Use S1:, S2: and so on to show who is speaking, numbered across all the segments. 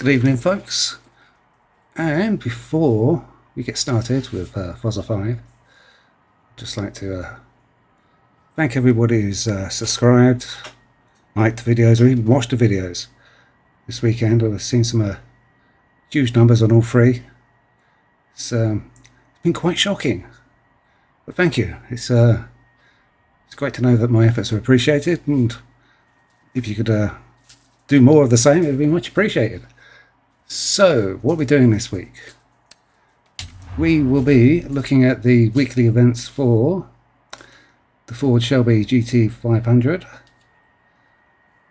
S1: Good evening, folks. And before we get started with Forza 5, I'd just like to thank everybody who's subscribed, liked the videos, or even watched the videos this weekend. I've seen some huge numbers on all three. It's been quite shocking, but thank you. It's great to know that my efforts are appreciated, and if you could do more of the same, it would be much appreciated. So, what are we doing this week? We will be looking at the weekly events for the Ford Shelby GT500,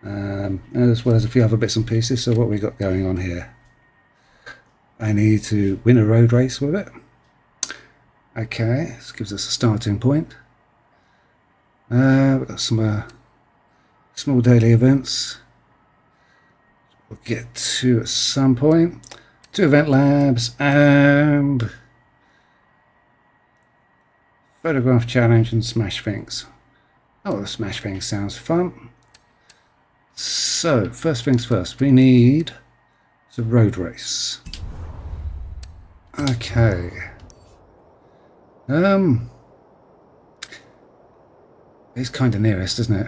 S1: as well as a few other bits and pieces. So what we got going on here? I need to win a road race with it. Okay, this gives us a starting point. We've got some small daily events we'll get to at some point. 2 event labs and photograph challenge and smash things. Oh, the smash things sounds fun. So first things first, we need the road race. Okay. It's kind of nearest, isn't it?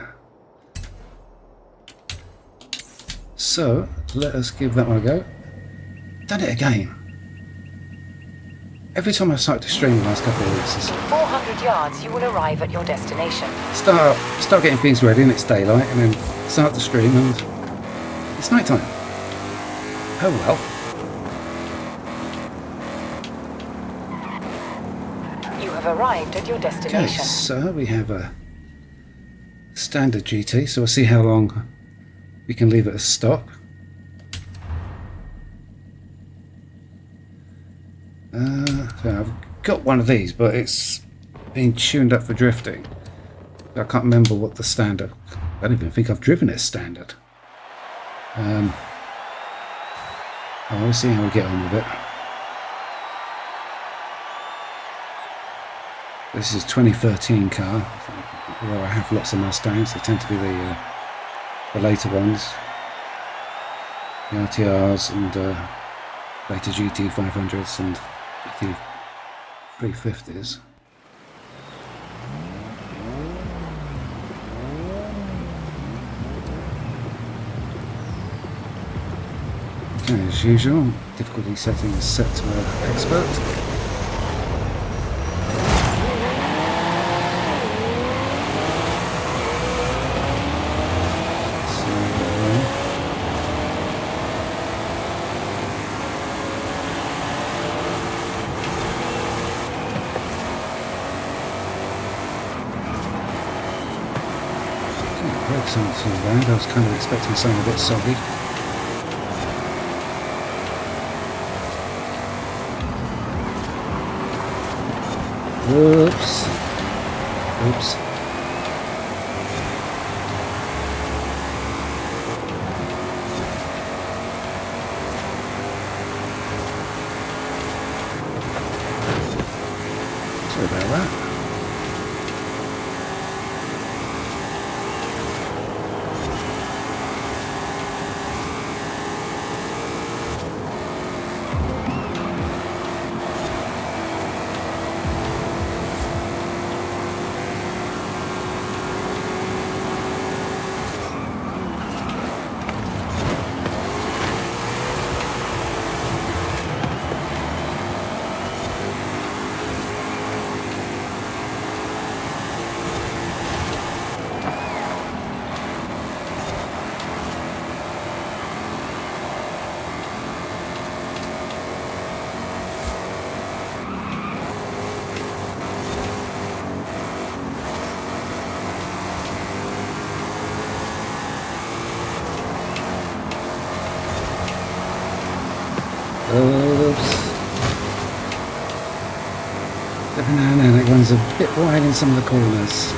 S1: So let us give that one a go. Done it again. Every time I've started to stream the last couple of weeks,
S2: In 400 yards, you will arrive at your destination.
S1: start getting things ready and it's daylight, and then start the stream and it's night time. Oh well.
S2: You have arrived at your
S1: Okay,
S2: destination.
S1: so we have a standard GT, so we'll see how long we can leave it as stock. So I've got one of these, but it's been tuned up for drifting. I can't remember what the standard. I don't even think I've driven it standard. We'll see how we get on with it. This is a 2013 car, where I have lots of Mustangs. They tend to be the later ones, the RTRs and later GT500s and GT350s. Okay, as usual, difficulty setting is set to expert. Brakes aren't too bad. I was kind of expecting something a bit soggy. Oops. Oops. Sorry about that. Oops. Every now and then it runs a bit wide in some of the corners.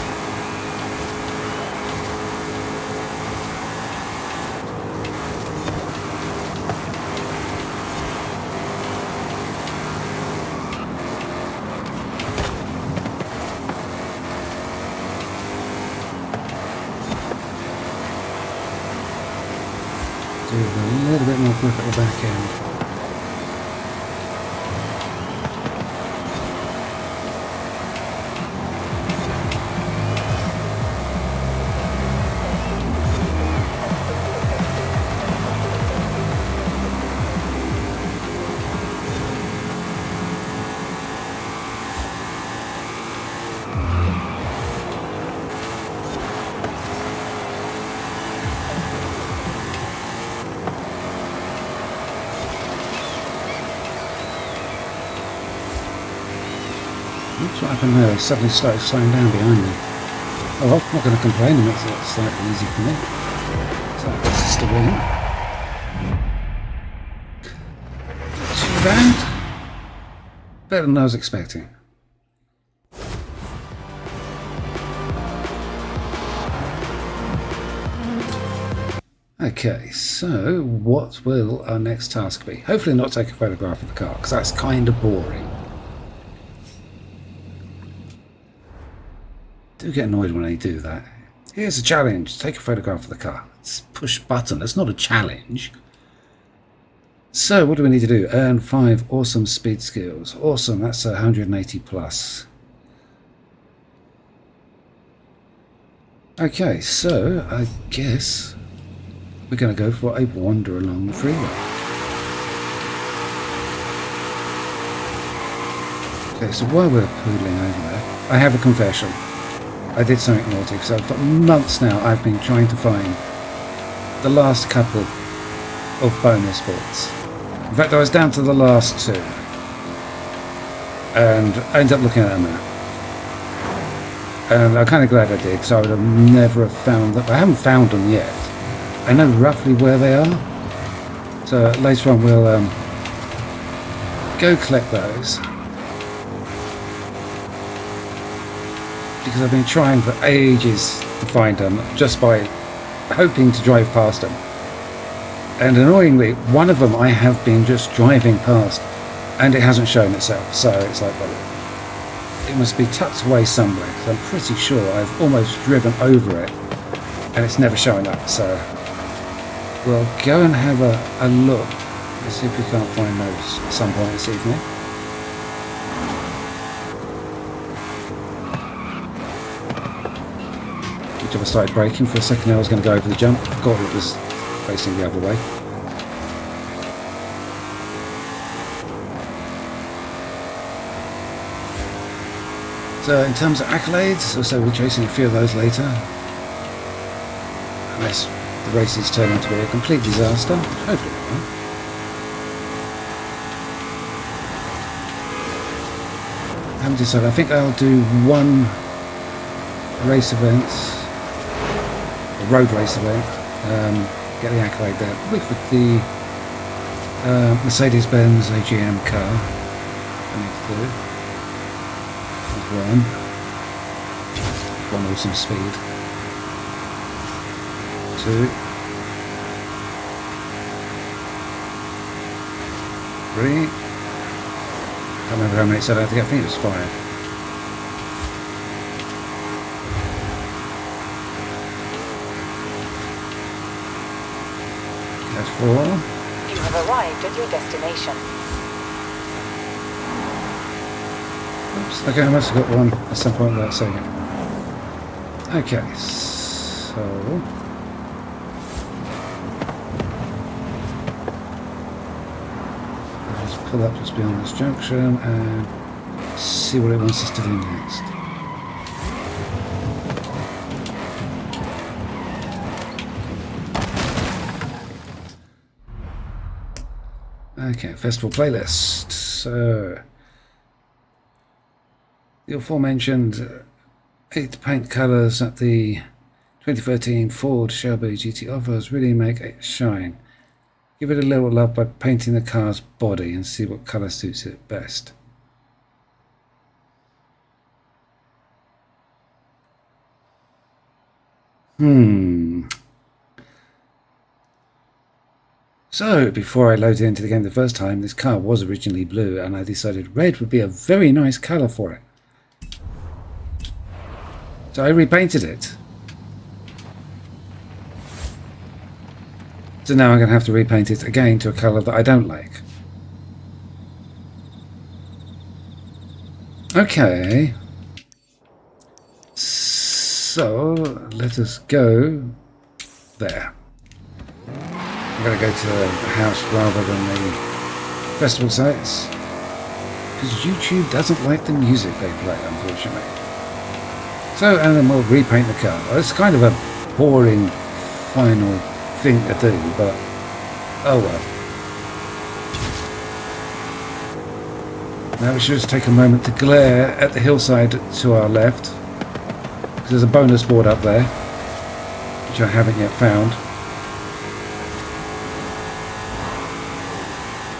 S1: Do a little bit more grip at the back end. Oops, what happened there? It suddenly started slowing down behind me. Oh well, I'm not going to complain, it makes it slightly easy for me. So this is the win. Not too bad. Better than I was expecting. Okay, so what will our next task be? Hopefully not take a photograph of the car, because that's kind of boring. Do get annoyed when I do that. Here's a challenge. Take a photograph of the car. It's push button. That's not a challenge. So what do we need to do? Earn 5 awesome speed skills. Awesome. That's 180 plus. Okay, so I guess we're going to go for a wander along the freeway. Okay, so while we're poodling over there, I have a confession. I did something naughty, because for months now I've been trying to find the last couple of bonus points. In fact, I was down to the last 2, and I ended up looking at a map. And I'm kind of glad I did, because I would have never have found them. I haven't found them yet. I know roughly where they are, so later on we'll go collect those. Because I've been trying for ages to find them, just by hoping to drive past them. And annoyingly, one of them I have been just driving past, and it hasn't shown itself. So it's like, well, it must be tucked away somewhere, because I'm pretty sure I've almost driven over it, and it's never showing up. So we'll go and have a look, and see if we can't find those at some point this evening. I started braking for a second. I was going to go over the jump. I forgot it was facing the other way. So in terms of accolades, so we're chasing a few of those later, unless the races turn out to be a complete disaster. Hopefully they won't. I haven't decided. I think I'll do one race event, road race event, get the accolade there with the Mercedes-Benz AGM car. I need to do one awesome speed, 2, 3, I can't remember how many it said I had to get. I think it was 5. That's 4.
S2: You have arrived at your destination.
S1: Oops, okay, I must have got one at some point without saying it. Okay, so I'll just pull up just beyond this junction and see what it wants us to do next. Okay, festival playlist. So the aforementioned 8 paint colours that the 2013 Ford Shelby GT offers really make it shine. Give it a little love by painting the car's body and see what colour suits it best. So, before I loaded into the game the first time, this car was originally blue, and I decided red would be a very nice colour for it. So I repainted it So now I'm going to have to repaint it again to a colour that I don't like. Okay. So let us go there. I'm going to go to the house rather than the festival sites, because YouTube doesn't like the music they play, unfortunately. So, and then we'll repaint the car. It's kind of a boring final thing to do, but oh well. Now we should just take a moment to glare at the hillside to our left, because there's a bonus board up there, which I haven't yet found.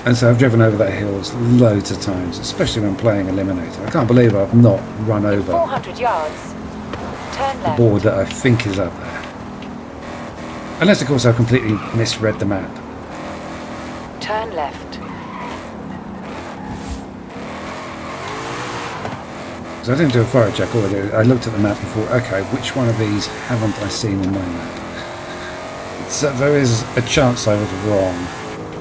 S1: And so I've driven over that hills loads of times, especially when playing Eliminator. I can't believe I've not run over
S2: 400 yards. Turn
S1: the
S2: left.
S1: board that I think is up there. Unless, of course, I've completely misread the map.
S2: Turn left.
S1: So I didn't do a fire check already. I looked at the map and thought, okay, which one of these haven't I seen in my map? So there is a chance I was wrong.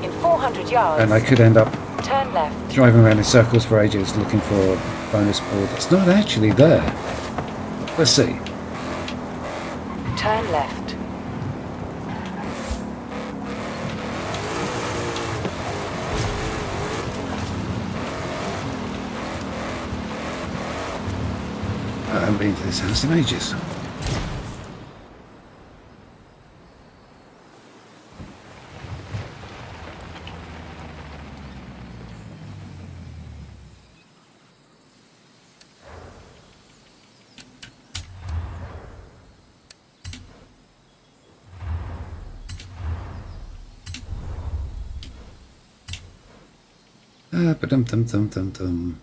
S2: In 400 yards.
S1: And I could end up
S2: Turn left.
S1: driving around in circles for ages looking for a bonus board that's not actually there. Let's see.
S2: Turn left.
S1: I haven't been to this house in ages. Ba-dum-dum-dum-dum-dum.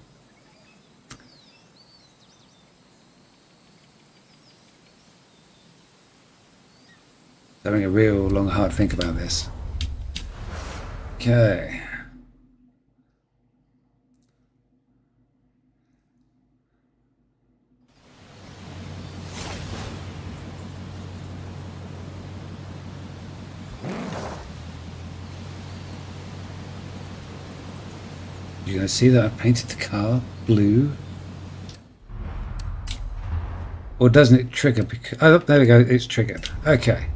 S1: Having a real long hard think about this. Okay. You're going to see that I've painted the car blue. Or doesn't it trigger? Because, oh, there we go. It's triggered. Okay.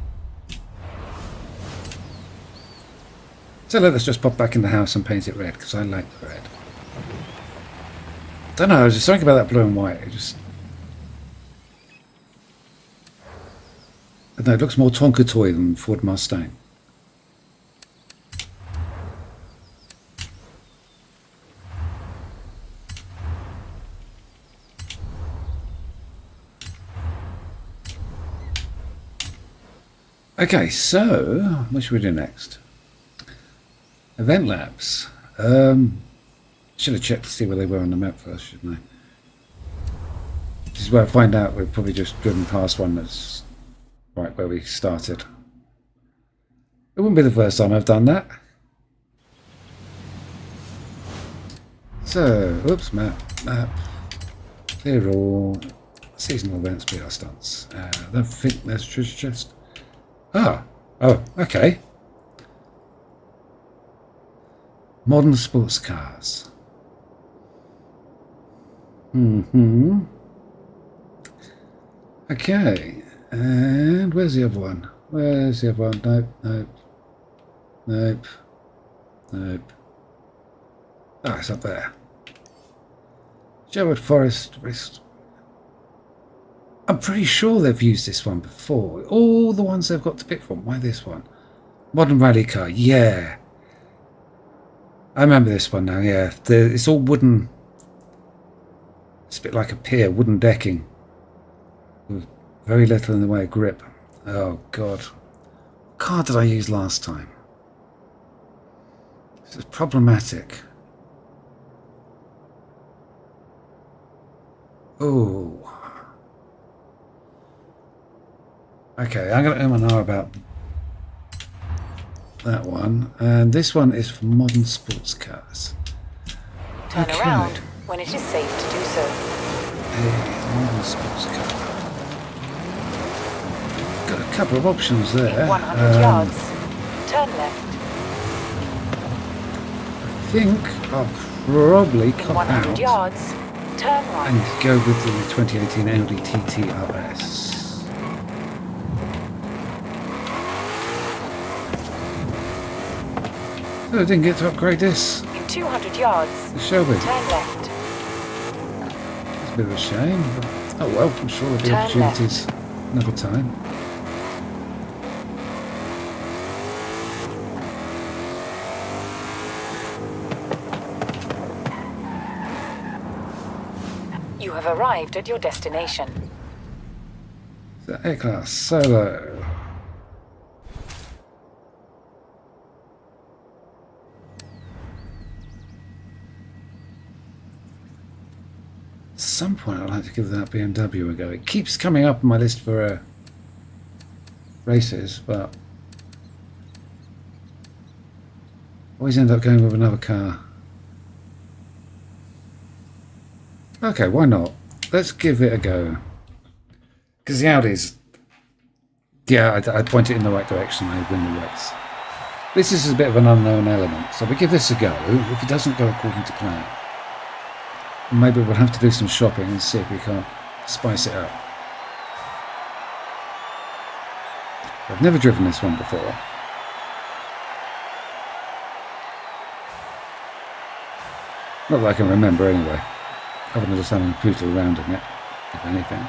S1: So let's just pop back in the house and paint it red, because I like the red. Don't know, there's just something about that blue and white. It just... I don't know, it looks more Tonka toy than Ford Mustang. Okay, so what should we do next? Event laps. Should have checked to see where they were on the map first, shouldn't I? This is where I find out we've probably just driven past one that's right where we started. It wouldn't be the first time I've done that. So, oops, map. They're all seasonal events, PR stunts. I don't think there's a treasure chest. Ah, oh, okay. Modern sports cars. Okay, and where's the other one? Where's the other one? Nope, nope, nope, nope. Ah, it's up there. Sherwood Forest Wrist. I'm pretty sure they've used this one before. All the ones they've got to pick from. Why this one? Modern rally car. Yeah. I remember this one now, yeah. It's all wooden. It's a bit like a pier, wooden decking. With very little in the way of grip. Oh, God. What car did I use last time? This is problematic. Oh. Okay, I'm going to an R about that one. And this one is for modern sports cars.
S2: Turn around when it is safe to do so.
S1: Modern sports car. Got a couple of options there.
S2: In 100 yards. Turn left.
S1: I think I'll probably
S2: In
S1: cut
S2: 100
S1: out
S2: yards, turn right.
S1: and go with the 2018 Audi TT RS. So I didn't get to upgrade this.
S2: In 200 yards,
S1: The Shelby.
S2: turn left.
S1: It's a bit of a shame, but oh well, I'm sure there'll be
S2: Turn
S1: opportunities another time.
S2: You have arrived at your destination.
S1: The A-Class Solo. At some point I'd like to give that BMW a go. It keeps coming up on my list for races, but always end up going with another car. Okay, why not? Let's give it a go. Because the Audis, yeah, I'd point it in the right direction, I'd win the race. This is a bit of an unknown element, so we give this a go. If it doesn't go according to plan, maybe we'll have to do some shopping and see if we can't spice it up. I've never driven this one before. Not that I can remember anyway. Other than just having poodle around in it, if anything.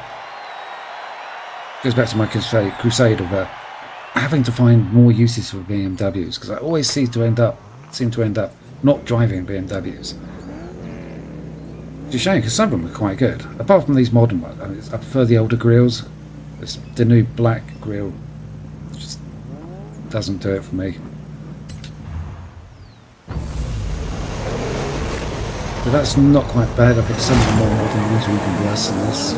S1: Goes back to my crusade of having to find more uses for BMWs, because I always seem to end up not driving BMWs. It's a shame, because some of them are quite good. Apart from these modern ones, I prefer the older grills. The new black grille just doesn't do it for me. But that's not quite bad. I think some of the more modern ones are even worse than this.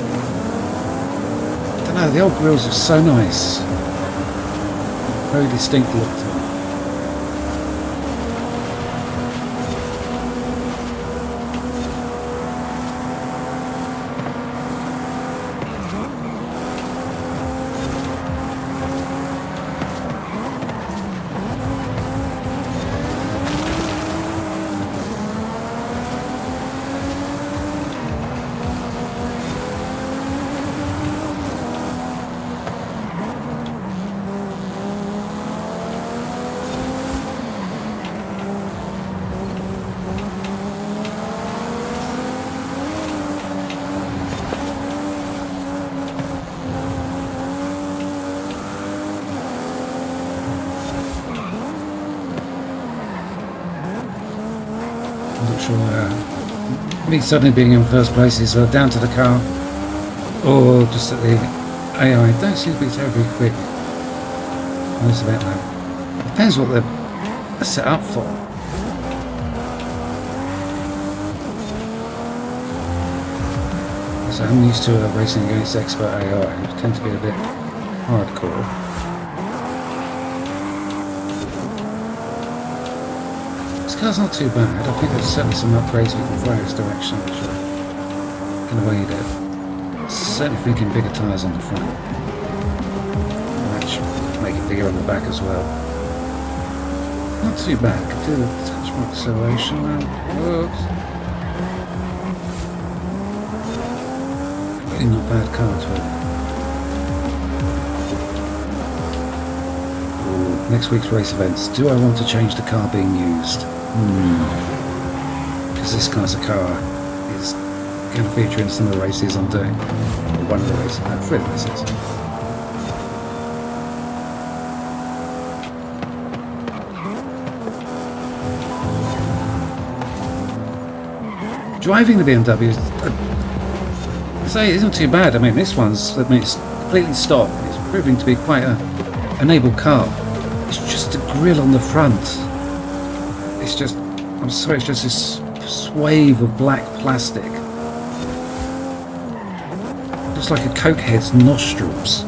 S1: I don't know, the old grills are so nice. Very distinct look to them. Me suddenly being in first place is down to the car or just at the AI. Don't seem to be terribly quick on this event now. Depends what they're set up for. So I'm used to racing against expert AI, which tend to be a bit hardcore. This car's not too bad. I think there's certainly some upgrades we can throw in this direction which are going to aid it. Certainly thinking bigger tyres on the front. That should make it bigger on the back as well. Not too bad. Could do the touch more acceleration now. Whoops. Really not bad car at all. Next week's race events. Do I want to change the car being used? Because this car's a car is going to feature in some of the races I'm doing. Or one of the races, no, 3 races. Driving the BMW, I say it isn't too bad. I mean, this one's, it's completely stock. It's proving to be quite an able car. It's just a grille on the front. It's just, I'm sorry, it's just this swathe of black plastic. Just like a cokehead's nostrils.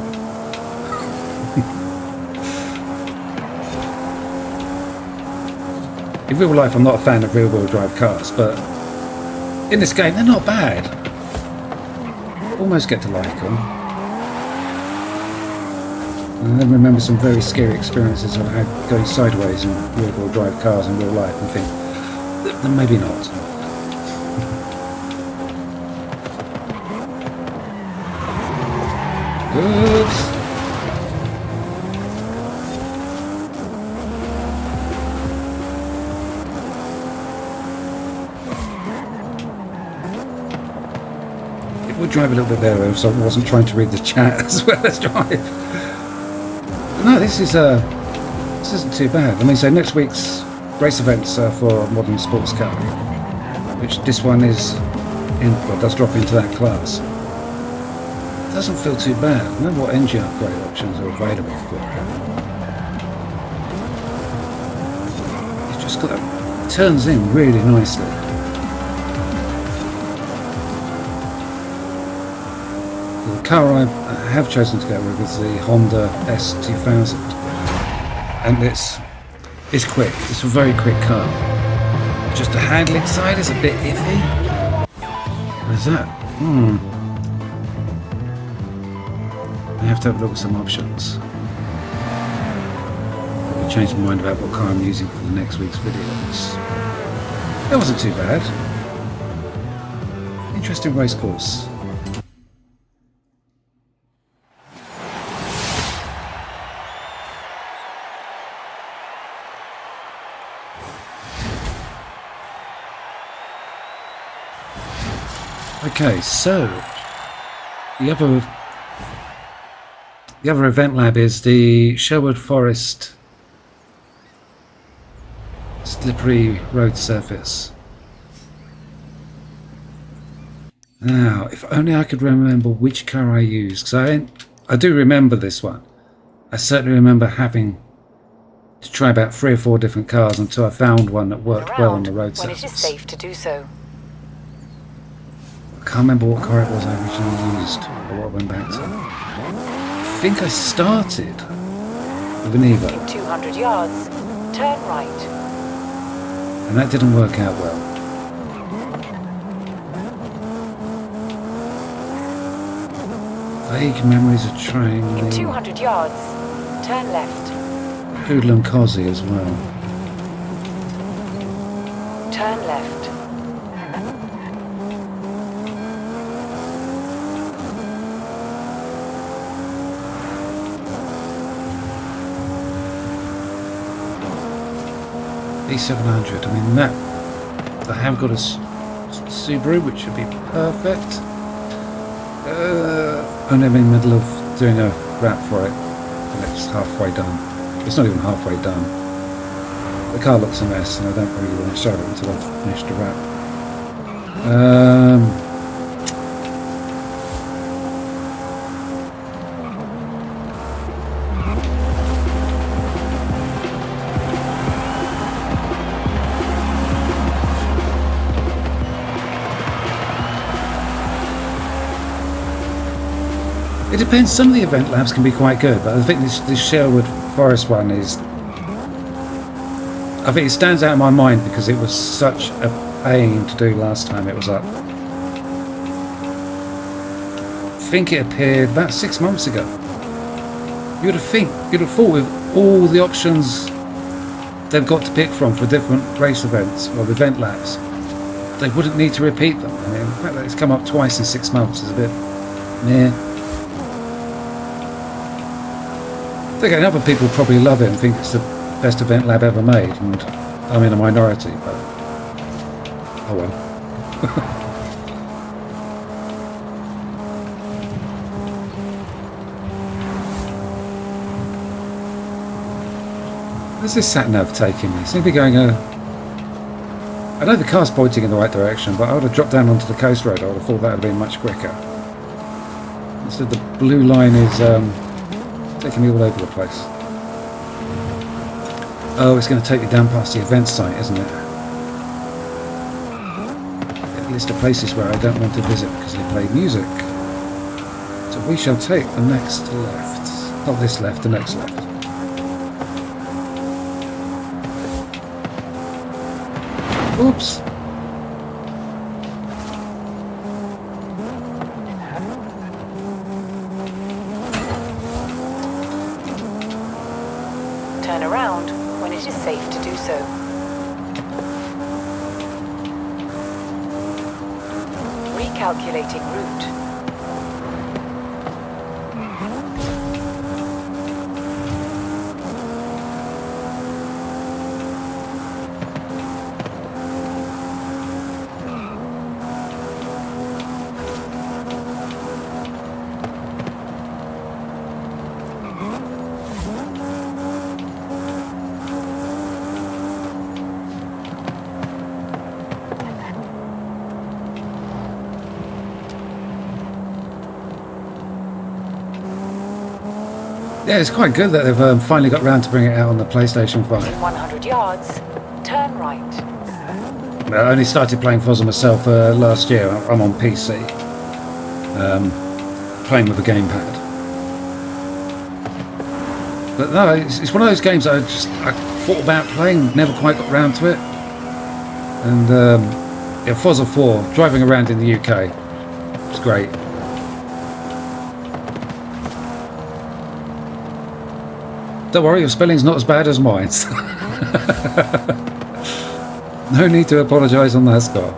S1: In real life, I'm not a fan of rear-wheel drive cars, but in this game, they're not bad. I almost get to like them. And then remember some very scary experiences I've had going sideways in rear-wheel drive cars in real life and think, maybe not. Oops. It would drive a little bit better if I wasn't trying to read the chat as well as drive. No, this isn't too bad. I mean, so next week's race events for modern sports car, which this one is in, well, does drop into that class. It doesn't feel too bad. I don't know what engine upgrade options are available for it. It's just got it turns in really nicely. The car I have chosen to go with is the Honda S2000, and it's quick. It's a very quick car. Just the handling side is a bit iffy. What is that? I have to have a look at some options. I'll change my mind about what car I'm using for the next week's videos. That wasn't too bad. Interesting race course. Okay, so the other event lab is the Sherwood Forest slippery road surface. Now, if only I could remember which car I used, because I do remember this one. I certainly remember having to try about 3 or 4 different cars until I found one that worked well on the road surface.
S2: When it is safe to do so.
S1: I can't remember what car it was I originally used, or what I went back to. I think I started with an Evo.
S2: In 200 yards, turn right.
S1: And that didn't work out well. Vague memories of trying
S2: In
S1: the
S2: 200 yards, turn left.
S1: Hoodlum Cosy as well.
S2: Turn left.
S1: P700, I mean that, I have got a Subaru which should be perfect. Only I'm in the middle of doing a wrap for it and it's halfway done. It's not even halfway done. The car looks a mess and I don't really want to show it until I've finished the wrap. It depends. Some of the event labs can be quite good, but I think this Sherwood Forest one is... I think it stands out in my mind because it was such a pain to do last time it was up. I think it appeared about 6 months ago. You'd have thought with all the options they've got to pick from for different race events or event labs, they wouldn't need to repeat them. I mean, the fact that it's come up twice in 6 months is a bit meh. Again, other people probably love it and think it's the best event lab ever made, and I'm in a minority, but oh well. Where's this sat-nav taking me? Seems to be going I know the car's pointing in the right direction, but I would have dropped down onto the coast road. I would have thought that would have been much quicker. Instead the blue line is taking me all over the place. Oh, it's going to take me down past the event site, isn't it? A list of places where I don't want to visit because they play music. So we shall take the next left. Not this left, the next left. Oops.
S2: around when it is safe to do so. Recalculating route.
S1: Yeah, it's quite good that they've finally got round to bring it out on the PlayStation 5.
S2: In 100 yards, turn right.
S1: I only started playing Forza myself last year. I'm on PC, playing with a gamepad. But no, it's one of those games that I thought about playing, never quite got round to it. And yeah, Forza 4, driving around in the UK, it's great. Don't worry, your spelling's not as bad as mine. No need to apologise on that score.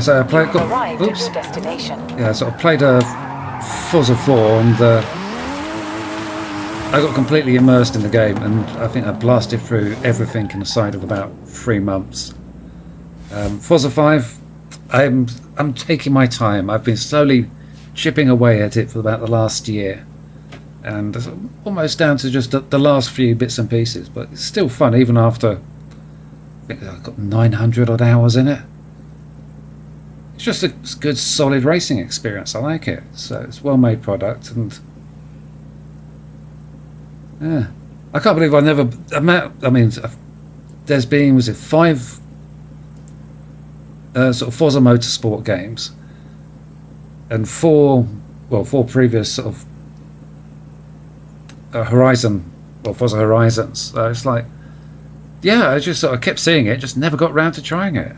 S1: So I played.
S2: Arrived at your destination.
S1: Yeah, so I played Forza 4 and I got completely immersed in the game, and I think I blasted through everything in the side of about 3 months. Forza 5, I'm taking my time. I've been slowly chipping away at it for about the last year, and almost down to just the last few bits and pieces, but it's still fun even after I think I've got 900 odd hours in it. It's just a good solid racing experience. I like it. So it's a well-made product, and yeah, I can't believe I never I mean, there's been, was it 5 sort of Forza Motorsport games and 4 previous sort of Forza Horizons. So it's like, yeah, I just sort of kept seeing it, just never got round to trying it.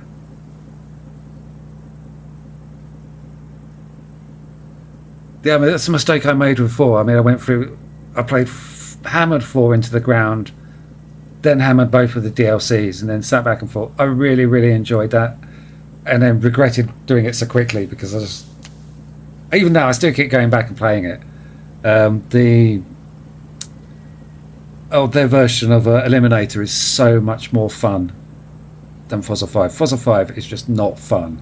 S1: Yeah, I mean, that's a mistake I made with 4. I mean, I played hammered 4 into the ground, then hammered both of the DLCs, and then sat back and thought I really, really enjoyed that, and then regretted doing it so quickly because even now I still keep going back and playing it. Their version of Eliminator is so much more fun than Forza 5. Forza 5 is just not fun.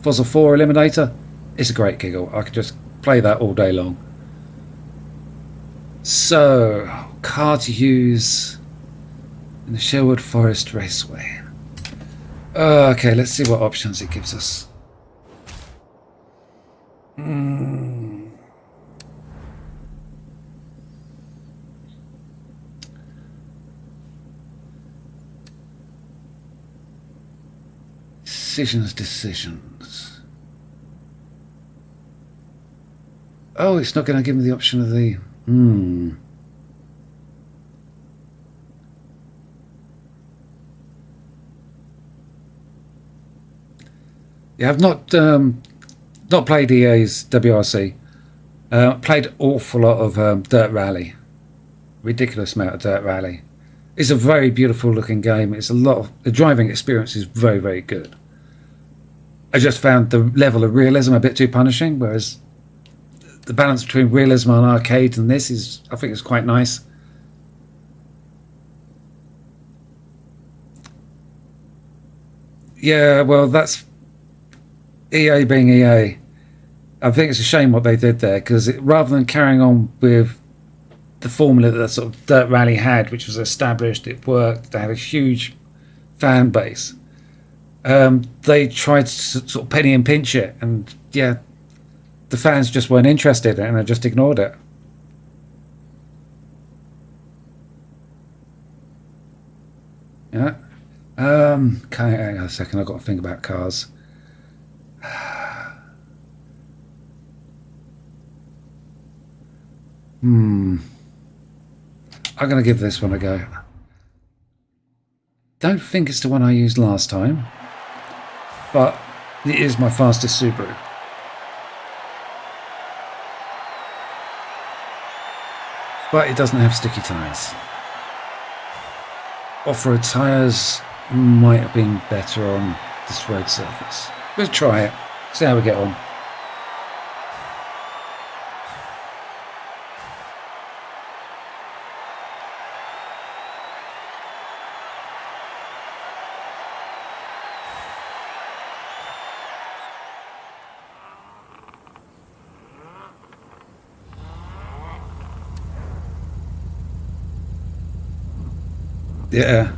S1: Forza 4 Eliminator is a great giggle. I could just play that all day long. So, car to use in the Sherwood Forest Raceway. Okay, let's see what options it gives us. Decisions. Oh, it's not going to give me the option of the... Yeah, I've not played EA's WRC. Played an awful lot of Dirt Rally. Ridiculous amount of Dirt Rally. It's a very beautiful looking game. It's the driving experience is very, very good. I just found the level of realism a bit too punishing, whereas the balance between realism and arcade and this is, I think, is quite nice. Yeah, well, that's EA being EA. I think it's a shame what they did there, because rather than carrying on with the formula that sort of Dirt Rally had, which was established, it worked, they had a huge fan base, they tried to sort of penny and pinch it, and yeah, the fans just weren't interested and they just ignored it. Yeah. Okay, hang on a second, I've got to think about cars. I'm going to give this one a go. Don't think it's the one I used last time, but it is my fastest Subaru. but it doesn't have sticky tyres. Off-road tyres might have been better on this road surface. We'll try it, see how we get on. Yeah,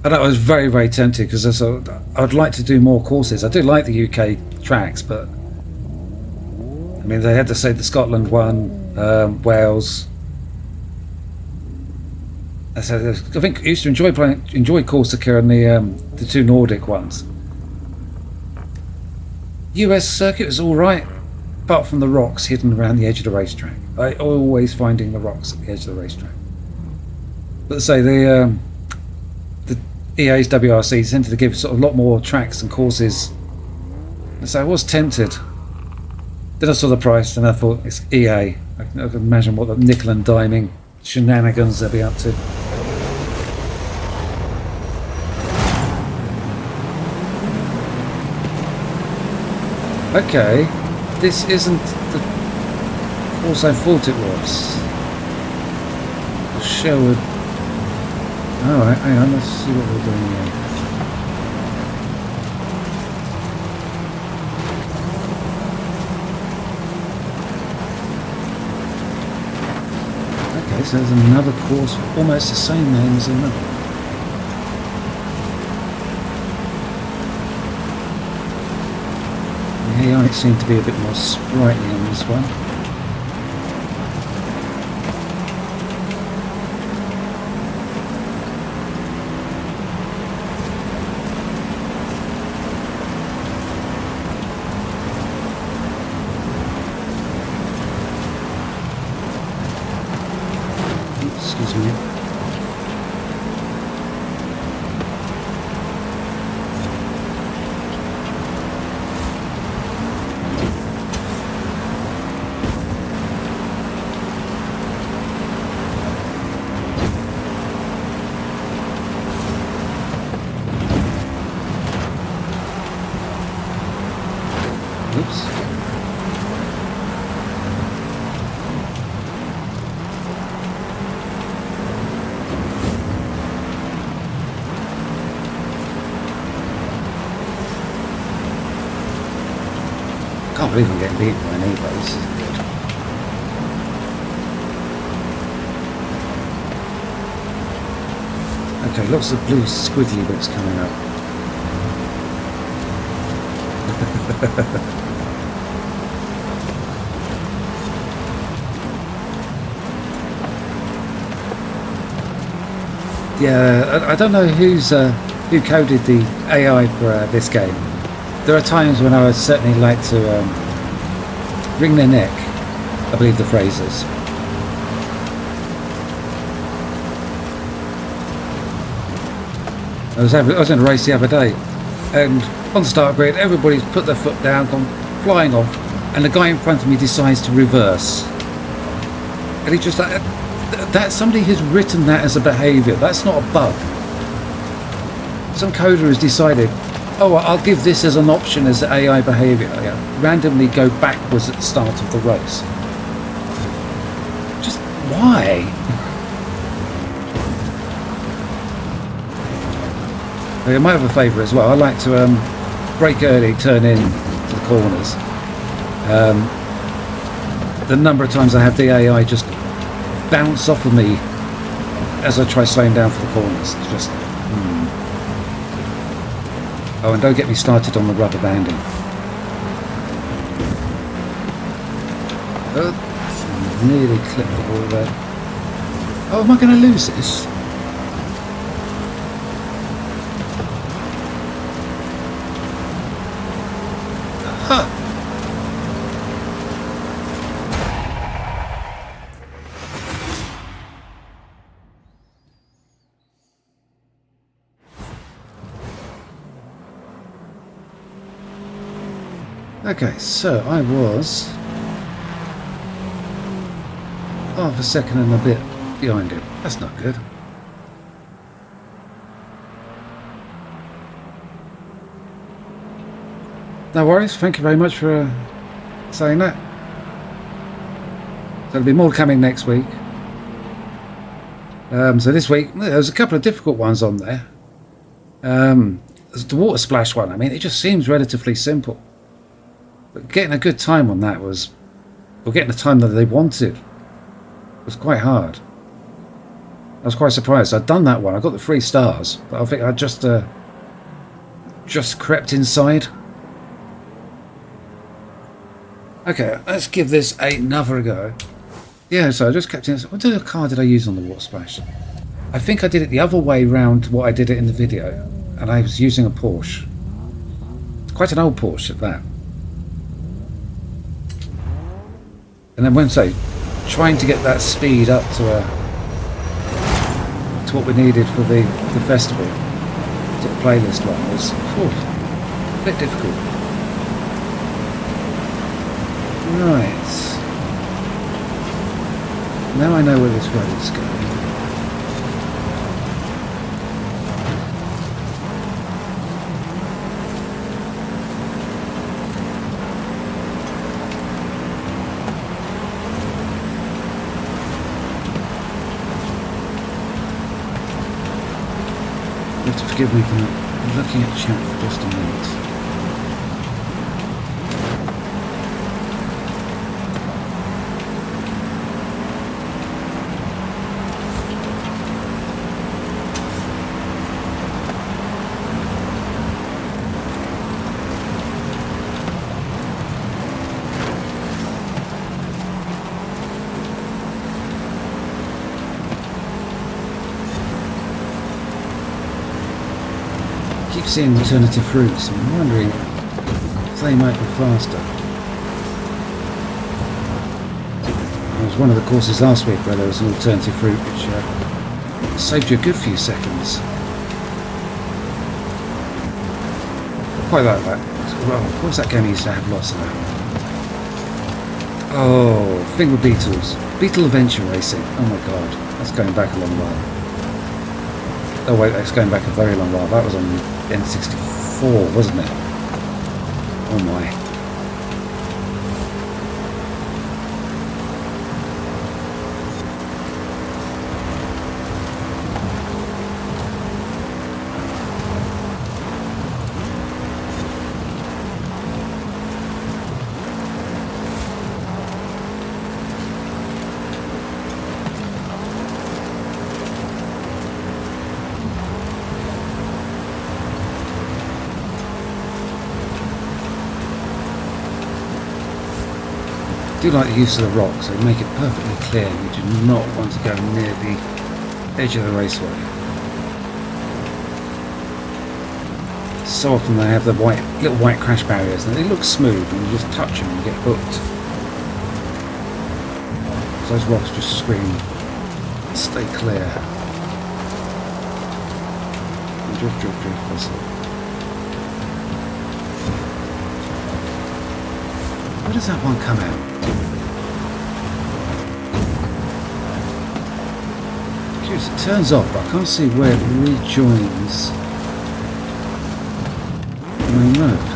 S1: and I was very, very tempted because I'd like to do more courses. I do like the UK tracks, but I mean they had to say the Scotland one, Wales. I think I used to enjoy Corsica and the two Nordic ones. US circuit was all right, apart from the rocks hidden around the edge of the racetrack. I always finding the rocks at the edge of the racetrack. But say the EA's WRCs tended to give sort of a lot more tracks and courses. And so I was tempted. Then I saw the price and I thought it's EA. I can imagine what the nickel and diming shenanigans they'll be up to. Okay, this isn't the course I thought it was. Sherwood. Alright, hang on, let's see what we're doing here. Okay, so there's another course, almost the same name as another. The AI seemed to be a bit more sprightly on this one. Excuse me. Oops. Can't believe I'm getting beat by an Evo. This is good. Okay, lots of blue squiggly bits coming up. Yeah, I don't know who coded the AI for this game. There are times when I would certainly like to wring their neck, I believe the phrase is. I was in a race the other day, and on the start grid, everybody's put their foot down, gone flying off, and the guy in front of me decides to reverse. And he just like, that somebody has written that as a behaviour. That's not a bug. Some coder has decided, oh, I'll give this as an option as AI behaviour. Yeah. Randomly go backwards at the start of the race. Just why? I might have a favour as well. I like to brake early, turn in to the corners. The number of times I have the AI just bounce off of me as I try slowing down for the corners. It's just... Oh, and don't get me started on the rubber banding. Oh, nearly clipped the ball there. Oh, am I going to lose this? Huh. Okay, so I was half a second and a bit behind him. That's not good. No worries. Thank you very much for saying that. So there'll be more coming next week. So this week there's a couple of difficult ones on there. There's the water splash one. I mean, it just seems relatively simple, but getting a good time on that was, or getting the time that they wanted, was quite hard. I was quite surprised. I'd done that one. I got the 3 stars, but I think I just crept inside. Okay, let's give this another go. Yeah, so I just kept in. What car did I use on the water splash? I think I did it the other way round to what I did it in the video, and I was using a Porsche. Quite an old Porsche at that. And then when trying to get that speed up to what we needed for the festival, to the playlist one, was a bit difficult. Right. Now I know where this road is going. You have to forgive me for not looking at chat for just a minute. Seeing alternative routes, I'm wondering if they might be faster. There was one of the courses last week where there was an alternative route which saved you a good few seconds. Quite like that. Well, what was that game I used to have lots of that? Oh, thing with Beetles. Beetle Adventure Racing. Oh my god, that's going back a long while. Oh wait, that's going back a very long while. That was on N64, wasn't it? Oh my. I do like the use of the rocks, they make it perfectly clear you do not want to go near the edge of the raceway. So often they have the little white crash barriers and they look smooth and you just touch them and you get hooked. So those rocks just scream, stay clear. And drift, drift, drift, that's it. Where does that one come out? Curious, it turns off, but I can't see where it rejoins the main road.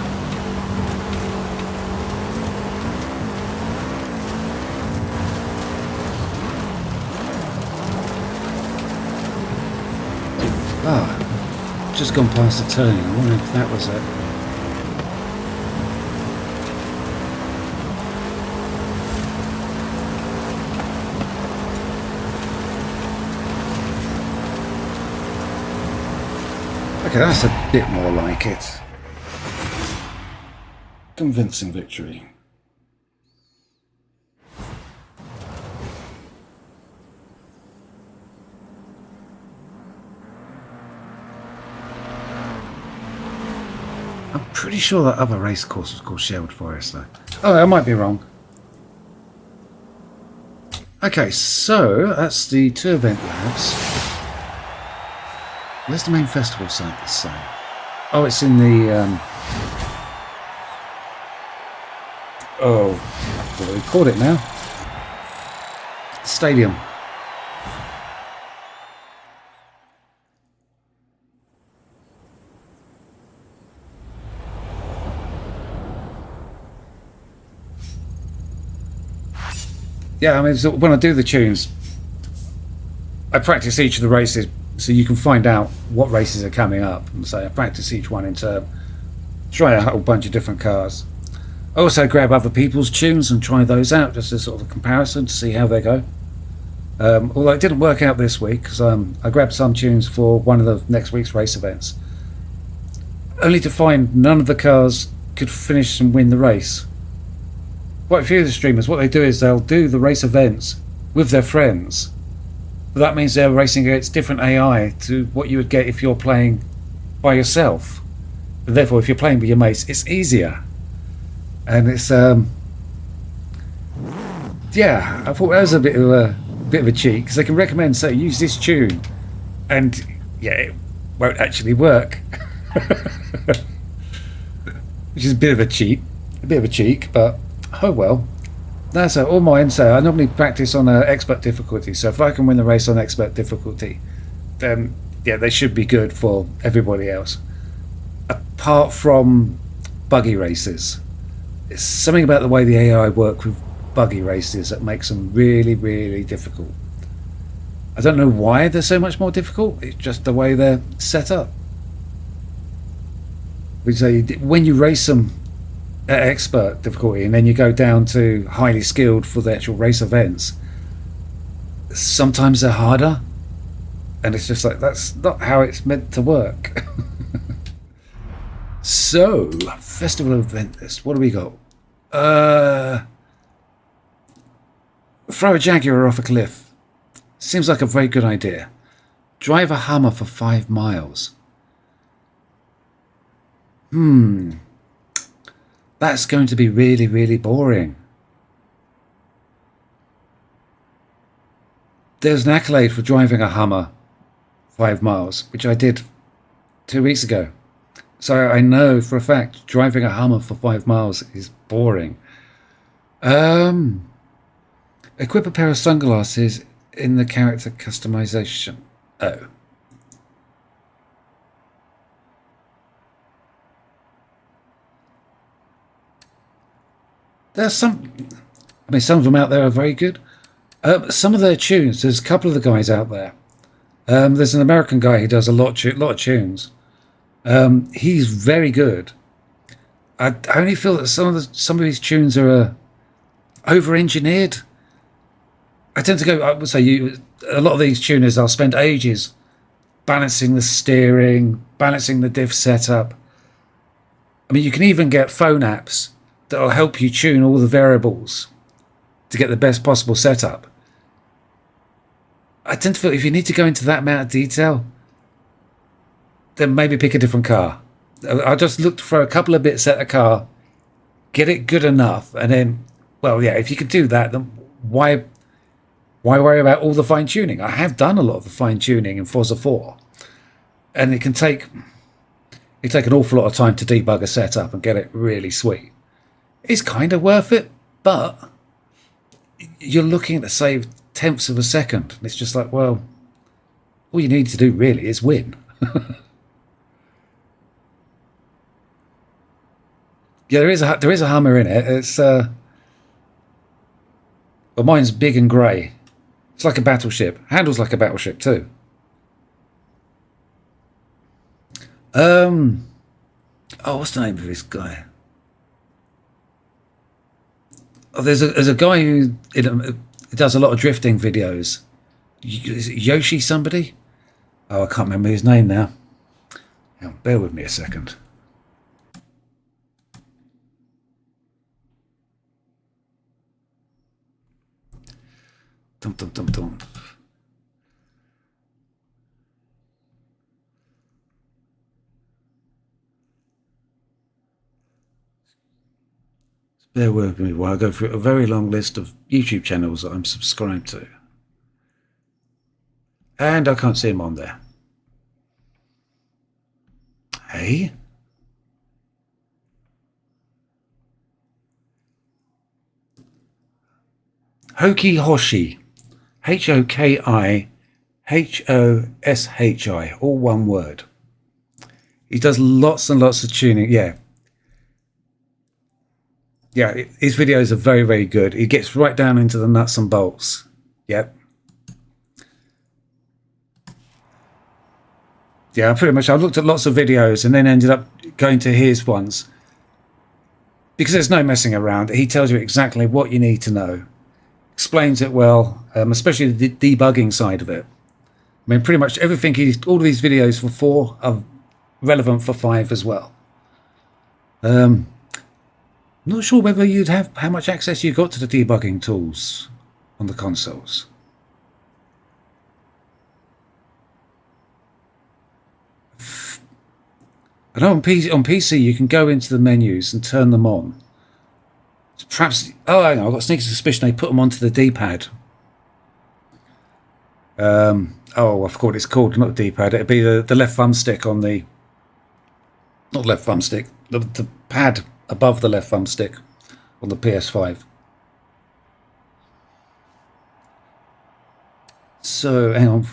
S1: Ah, just gone past the turning. I wonder if that was it. Okay, that's a bit more like it. Convincing victory. I'm pretty sure that other race course was called Shelby Forest though. Oh, I might be wrong. Okay, so that's the two event labs. Where's the main festival site this side? Oh, it's in the oh, what do we call it now? stadium. Yeah, I mean, so when I do the tunes, I practice each of the races so you can find out what races are coming up. And so I practice each one in turn, try a whole bunch of different cars. I also grab other people's tunes and try those out just as sort of a comparison to see how they go. Although it didn't work out this week because I grabbed some tunes for one of the next week's race events, only to find none of the cars could finish and win the race. Quite a few of the streamers, what they do is they'll do the race events with their friends, but that means they're racing against different AI to what you would get if you're playing by yourself. And therefore, if you're playing with your mates, it's easier. And it's yeah, I thought that was a bit of a cheat because they can recommend, say, use this tune, and yeah, it won't actually work. Which is a bit of a cheat, but oh well. That's all mine. So I normally practice on expert difficulty. So if I can win the race on expert difficulty, then yeah, they should be good for everybody else. Apart from buggy races, it's something about the way the AI work with buggy races that makes them really, really difficult. I don't know why they're so much more difficult. It's just the way they're set up. We say when you race them at expert difficulty and then you go down to highly skilled for the actual race events, sometimes they're harder, and it's just like that's not how it's meant to work. So, festival event list. What do we got? Throw a Jaguar off a cliff. Seems like a very good idea. Drive a Hummer for 5 miles. That's going to be really, really boring. There's an accolade for driving a Hummer 5 miles, which I did 2 weeks ago. So I know for a fact driving a Hummer for 5 miles is boring. Equip a pair of sunglasses in the character customization. Oh. There's some, I mean, some of them out there are very good. Some of their tunes, there's a couple of the guys out there. There's an American guy who does a lot of tunes. He's very good. I only feel that some of his tunes are over-engineered. I tend to go, I would say, a lot of these tuners, I'll spend ages balancing the steering, balancing the diff setup. I mean, you can even get phone apps that'll help you tune all the variables to get the best possible setup. I tend to feel if you need to go into that amount of detail, then maybe pick a different car. I'll just look for a couple of bits at a car, get it good enough, and then, well, yeah, if you can do that, then why worry about all the fine tuning? I have done a lot of the fine tuning in Forza 4, and it can take an awful lot of time to debug a setup and get it really sweet. It's kind of worth it, but you're looking to save tenths of a second. And it's just like, well, all you need to do really is win. Yeah, there is a Hummer in it. It's well, mine's big and grey. It's like a battleship. Handles like a battleship too. Oh, what's the name of this guy? Oh, there's a guy who does a lot of drifting videos. Is it Yoshi somebody? Oh, I can't remember his name now. Now, bear with me a second. Dum dum dum dum. Bear with me while I go through a very long list of YouTube channels that I'm subscribed to. And I can't see him on there. Hey? Hoki Hoshi. HOKIHOSHI, all one word. He does lots and lots of tuning. Yeah, his videos are very, very good. He gets right down into the nuts and bolts. Yep. Yeah, pretty much. I looked at lots of videos and then ended up going to his ones because there's no messing around. He tells you exactly what you need to know, explains it well, especially the debugging side of it. I mean, pretty much everything. All of these videos for 4 are relevant for 5 as well. Not sure whether you'd have how much access you got to the debugging tools on the consoles. I know on PC you can go into the menus and turn them on. Perhaps, oh, hang on, I've got a sneaky suspicion they put them onto the D-pad. Oh, I forgot what it's called, not the D-pad. It'd be the left thumbstick on the... Not left thumbstick, the pad above the left thumbstick on the PS5. So, hang on.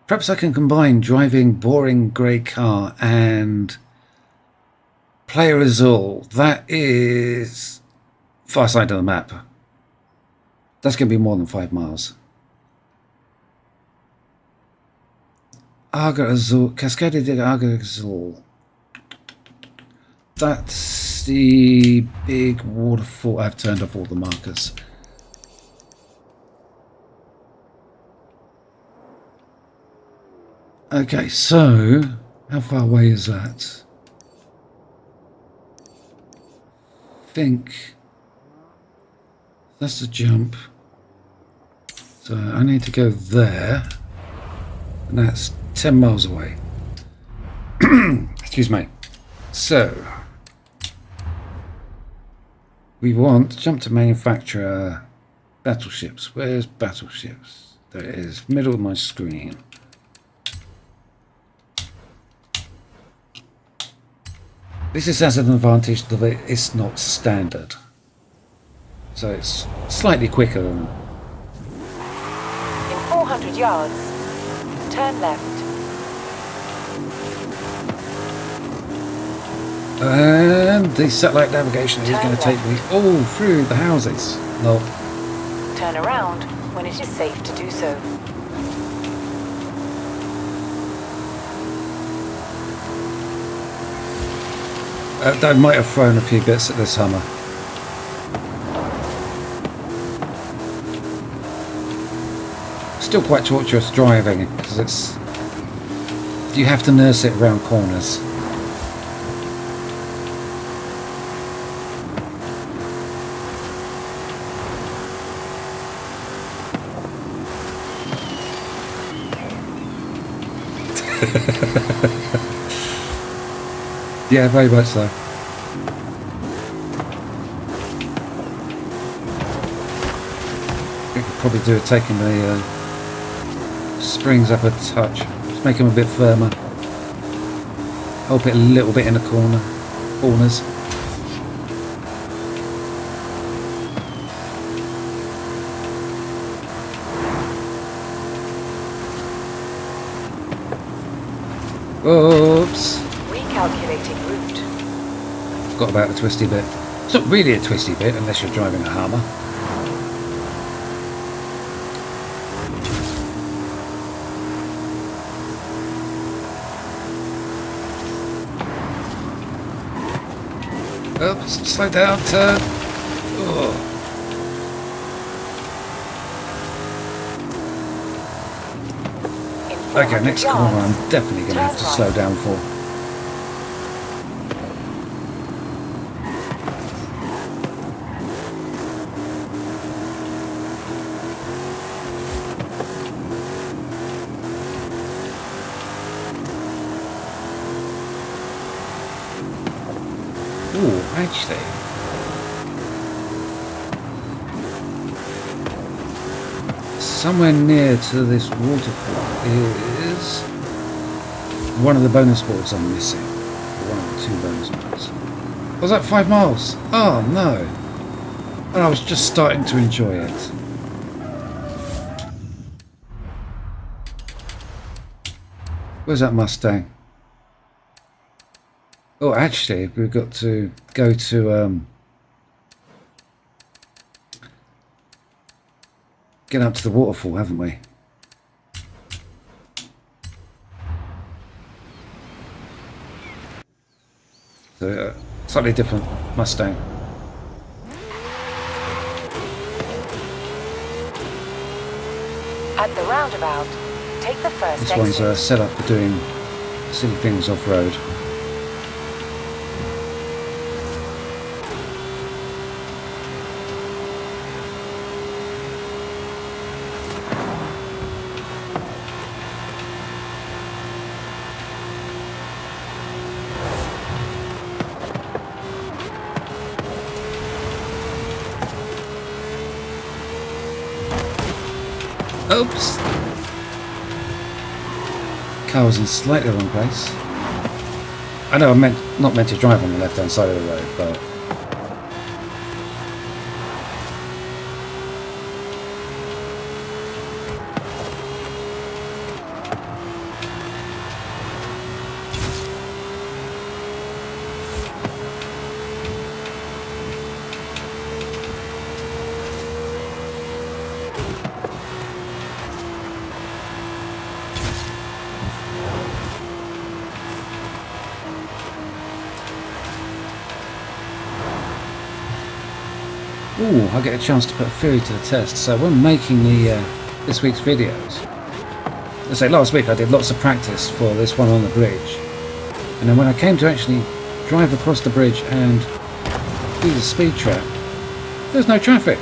S1: Perhaps I can combine driving boring grey car and Player Azul. That is far side of the map. That's going to be more than 5 miles. Arga Azul, Cascade de Arga Azul. That's the big waterfall. I've turned off all the markers. Okay, so how far away is that? I think that's the jump. So I need to go there, and that's 10 miles away. Excuse me. So we want jump to manufacturer battleships. Where's battleships? There it is, middle of my screen. This has an advantage that it's not standard, so it's slightly quicker than...
S2: In 400 yards, turn left.
S1: And the satellite navigation is going to take me all through the houses. No.
S2: Turn around when it is safe to do so.
S1: I might have thrown a few bits at this Hummer. Still quite torturous driving because you have to nurse it around corners. Yeah, very much so. I could probably do it taking the springs up a touch, just make them a bit firmer. Help it a little bit in the corners. Oops.
S2: Recalculating route.
S1: Forgot about the twisty bit. It's not really a twisty bit unless you're driving a Hummer. Oops, slow down, turn. Ugh. Okay, next corner I'm definitely going to have to slow down for. Ooh, actually. Somewhere near to this waterfall is one of the bonus boards I'm missing. One of the 2 bonus boards. Was that 5 miles? Oh no. And I was just starting to enjoy it. Where's that Mustang? Oh, actually, we've got to go to get up to the waterfall, haven't we? So, slightly different Mustang.
S2: At the roundabout, take the first
S1: This
S2: exit.
S1: one's set up for doing silly things off-road. Oops! Car was in slightly wrong place. I know I'm not meant to drive on the left-hand side of the road, but ooh, I get a chance to put a theory to the test. So when making the this week's videos, let's say last week I did lots of practice for this one on the bridge, and then when I came to actually drive across the bridge and do the speed trap, there's no traffic.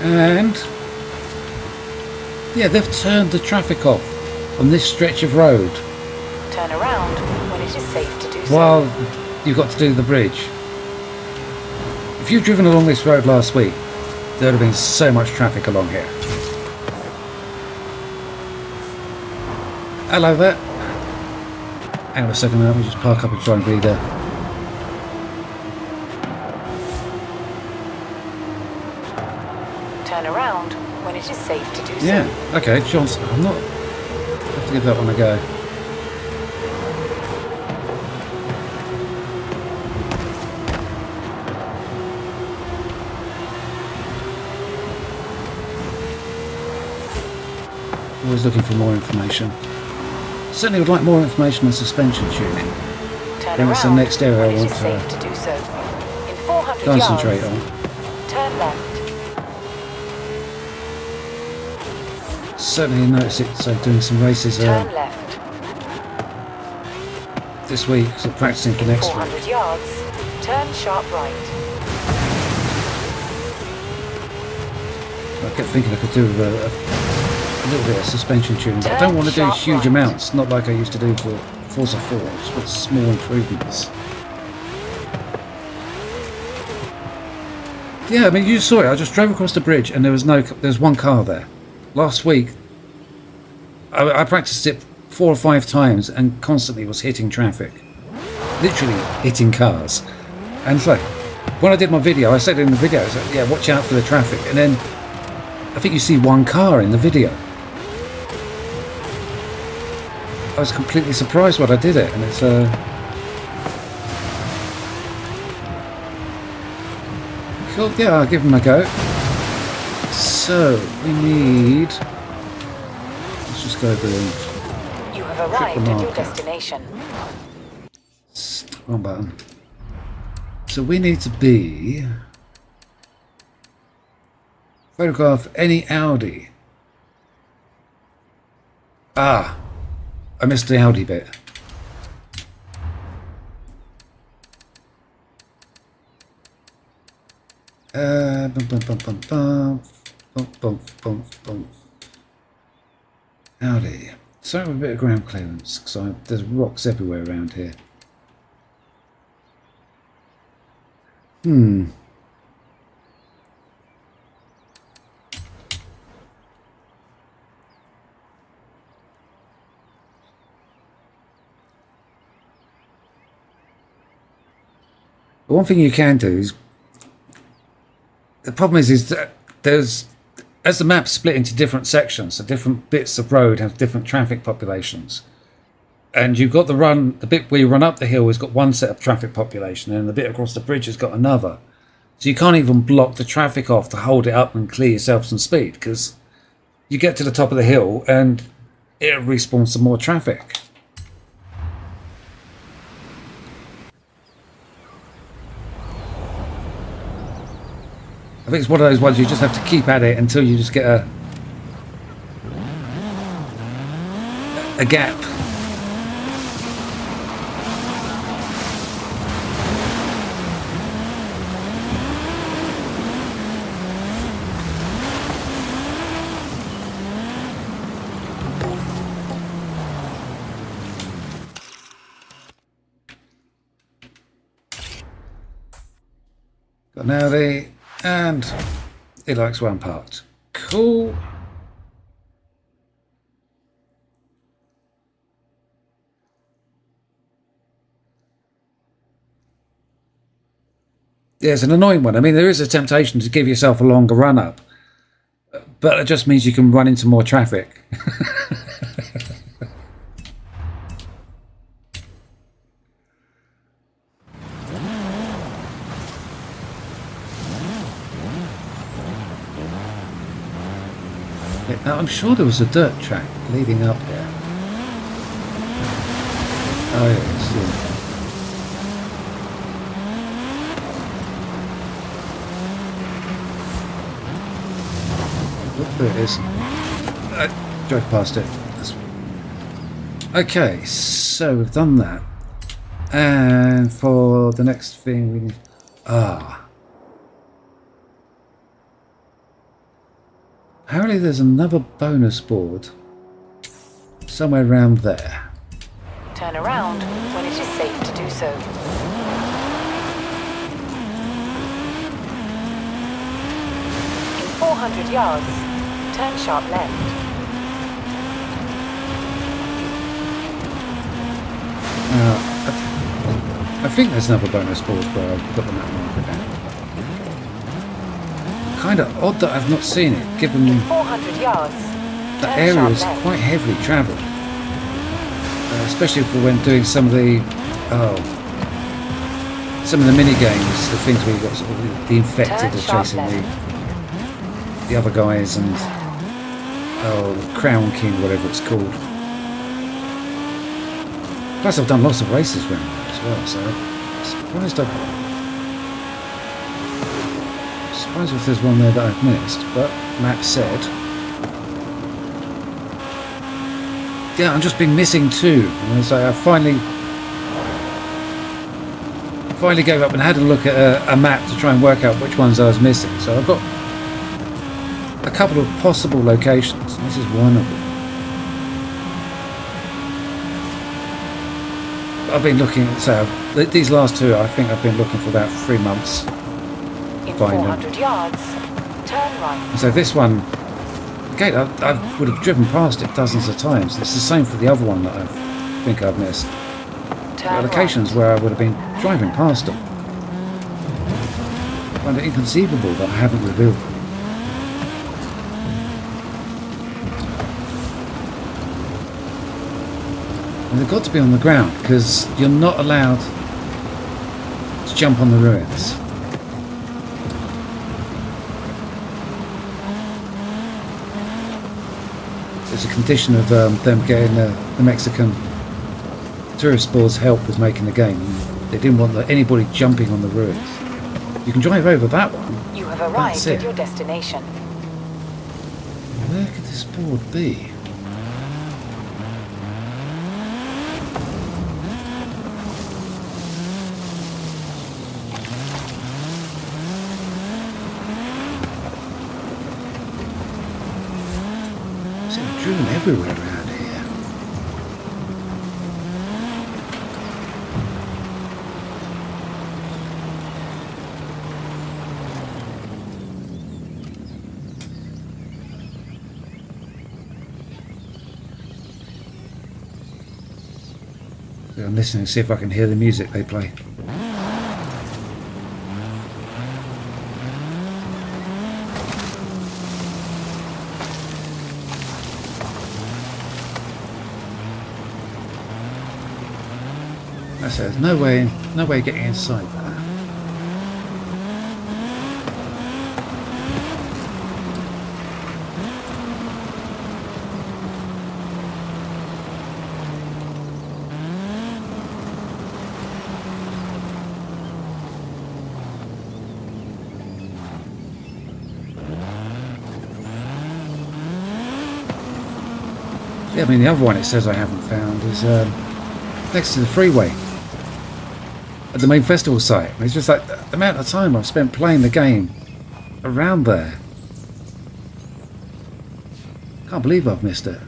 S1: And yeah, they've turned the traffic off on this stretch of road.
S2: Turn around when it is safe to do so.
S1: While you've got to do the bridge. If you've driven along this road last week, there would have been so much traffic along here. Hello there. Hang on a second, let me just park up and try and be there.
S2: Turn around when it is safe to do so.
S1: Yeah, okay, Johnson. I'm not. I have to give that one a go. Always looking for more information. Certainly would like more information on suspension tuning.
S2: Turn
S1: That's the
S2: around
S1: next area I
S2: when it
S1: want
S2: is
S1: to
S2: safe to do so. In 400
S1: concentrate
S2: yards,
S1: on.
S2: turn left.
S1: Certainly notice it. So doing some races
S2: Turn left.
S1: this week, so practicing for
S2: In
S1: next
S2: 400
S1: week.
S2: yards, turn sharp right.
S1: I kept thinking I could do a little bit of suspension tuning, but I don't want to do
S2: Turn
S1: huge
S2: sharp
S1: amounts, not like I used to do for Forza 4, just with small improvements. Yeah, I mean, you saw it. I just drove across the bridge and there's one car there. Last week, I practiced it 4 or 5 times and constantly was hitting traffic. Literally hitting cars. And so, when I did my video, I said in the video, I said, yeah, watch out for the traffic. And then, I think you see one car in the video. I was completely surprised when I did it, and it's cool. Yeah, I'll give them a go. So we need. Let's just go over and
S2: You have arrived at your
S1: marker.
S2: destination.
S1: Wrong button. So we need to be. Photograph any Audi. Ah, I missed the Audi bit. Bum, bum, bum, bum, bum. Bum, bum, bum, bum. Audi. Start with a bit of ground clearance, because there's rocks everywhere around here. One thing you can do is, the problem is that there's as the map's split into different sections, so different bits of road have different traffic populations. And you've got the bit where you run up the hill has got one set of traffic population, and the bit across the bridge has got another. So you can't even block the traffic off to hold it up and clear yourself some speed, because you get to the top of the hill and it respawns some more traffic. I think it's one of those ones you just have to keep at it until you just get a gap. Got an Audi, and it likes one part. Cool. Yeah, it's an annoying one. I mean, there is a temptation to give yourself a longer run up, but it just means you can run into more traffic. Now, I'm sure there was a dirt track leading up there. Oh, yes, yeah. Oh, there it is. I drove past it. Okay, so we've done that. And for the next thing we need... Apparently there's another bonus board somewhere around there.
S2: Turn around when it is safe to do so. In 400 yards, turn sharp left.
S1: I think there's another bonus board where I've got the map marker down. Kind of odd that I've not seen it, given
S2: 400 yards.
S1: The area is quite heavily travelled, especially for when doing some of the mini games, the things where you got sort of the infected are chasing the other guys, and Crown King, whatever it's called. Plus, I've done lots of races around there as well, so I'm surprised if there's one there that I've missed, but Matt said... Yeah, I've just been missing two, and so I finally gave up and had a look at a map to try and work out which ones I was missing. So I've got a couple of possible locations, and this is one of them. I've been looking, so these last two, I think I've been looking for about 3 months.
S2: In 400 yards, turn right.
S1: And so this one, again, I would have driven past it dozens of times. It's the same for the other one that I think I've missed. There are locations where I would have been driving past them. I find it inconceivable that I haven't revealed them. And they've got to be on the ground, because you're not allowed to jump on the ruins. It's a condition of them getting the Mexican tourist board's help with making the game. They didn't want anybody jumping on the ruins. You can drive over that one.
S2: You have arrived at your destination.
S1: Where could this board be? I've driven everywhere around here. I'm listening to see if I can hear the music they play. I said, there's no way getting inside that. Yeah, I mean, the other one it says I haven't found is next to the freeway at the main festival site. It's just like the amount of time I've spent playing the game around there. Can't believe I've missed it.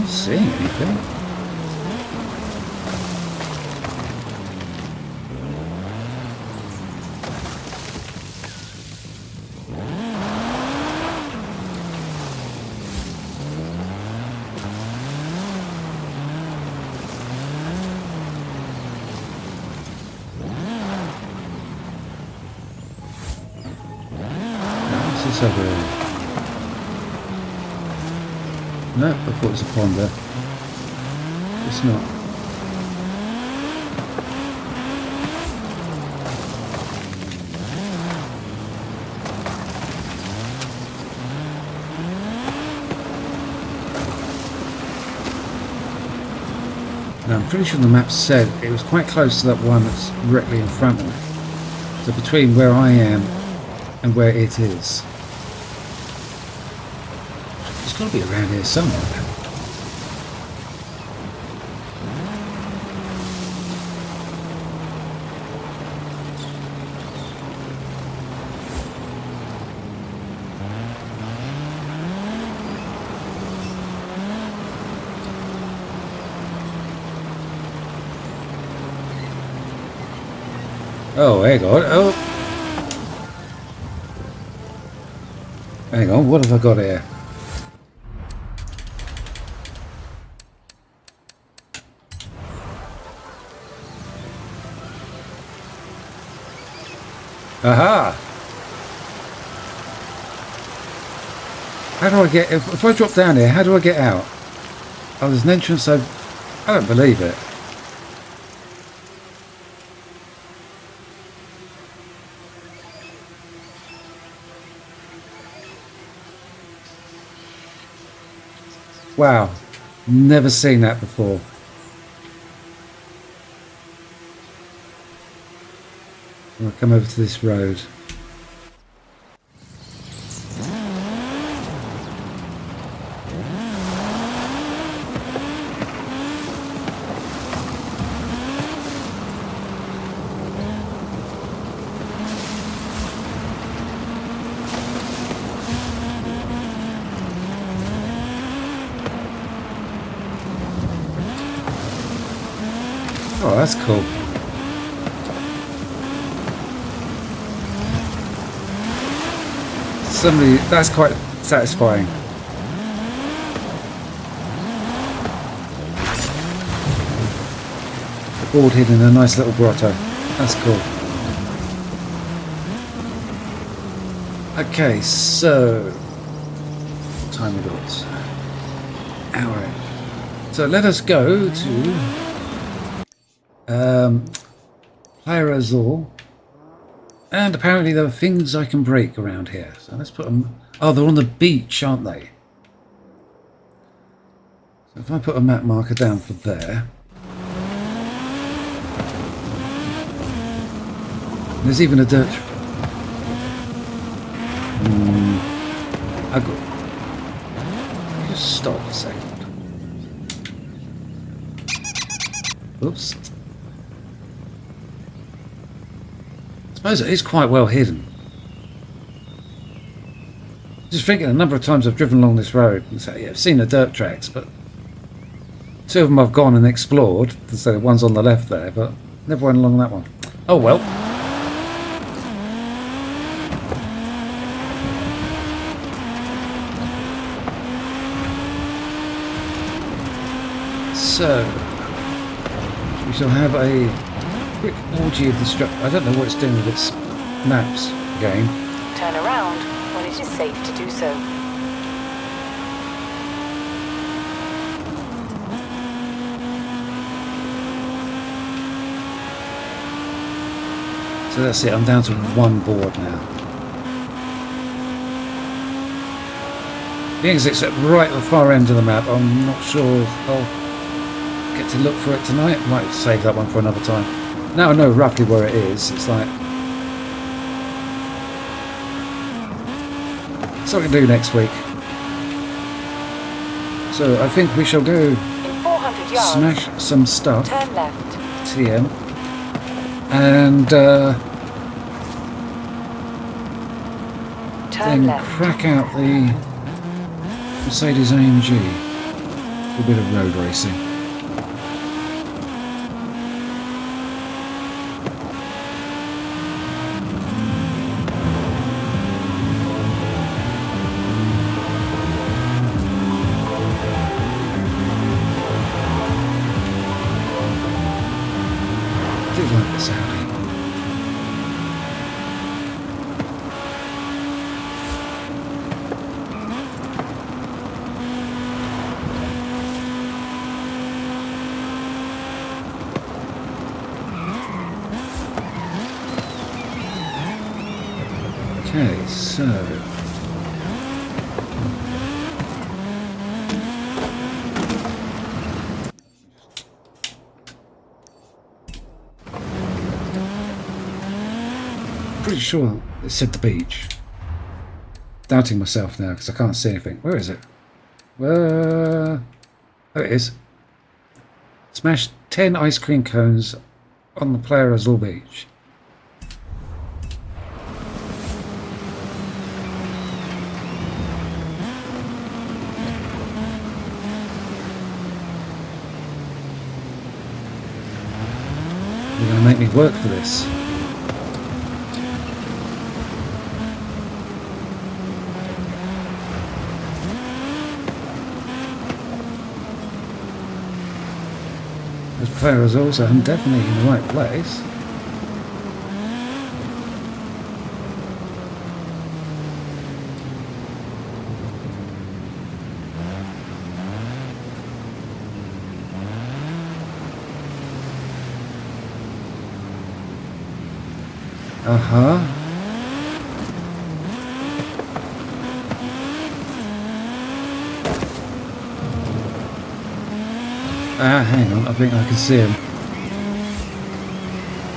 S1: Seeing anything? What's this over here? No, I thought it was a pond there. It's not. Now I'm pretty sure the map said it was quite close to that one that's directly in front of me. So between where I am and where it is. It's got to be around here somewhere. Oh, hang on. Oh. Hang on, what have I got here? Aha! How do I get... If I drop down here, how do I get out? Oh, there's an entrance over... I don't believe it. Wow. Never seen that before. I'll come over to this road. Oh, that's cool. That's quite satisfying. The board hidden in a nice little grotto. That's cool. Okay, so what time we got? Hour. So let us go to Playa Azul. And apparently there are things I can break around here. So let's put them... Oh, they're on the beach, aren't they? So if I put a map marker down for there... There's even a dirt... I've got... Just stop a second. Oops. I suppose it is quite well hidden. Just thinking the number of times I've driven along this road and say, yeah, I've seen the dirt tracks, but two of them I've gone and explored. So one's on the left there, but never went along that one. Oh well. So we shall have a quick orgy of destruction. I don't know what it's doing with its maps game.
S2: Turn around when it is safe to do so.
S1: So that's it, I'm down to one board now. The exit's at right at the far end of the map. I'm not sure if I'll get to look for it tonight. Might save that one for another time. Now I know roughly where it is. It's like something to do next week. So I think we shall go
S2: In 400 yards,
S1: smash some stuff.
S2: turn left.
S1: TM. And
S2: Turn
S1: then
S2: left.
S1: crack out the Mercedes AMG for a bit of road racing. I do like this Audi. Okay, so pretty sure it said the beach. Doubting myself now because I can't see anything. Where is it? Oh, it is. Smash 10 ice cream cones on the Playa Azul beach. You're going to make me work for this. As Playa Azul, so I'm definitely in the right place. Uh-huh. Hang on, I think I can see him.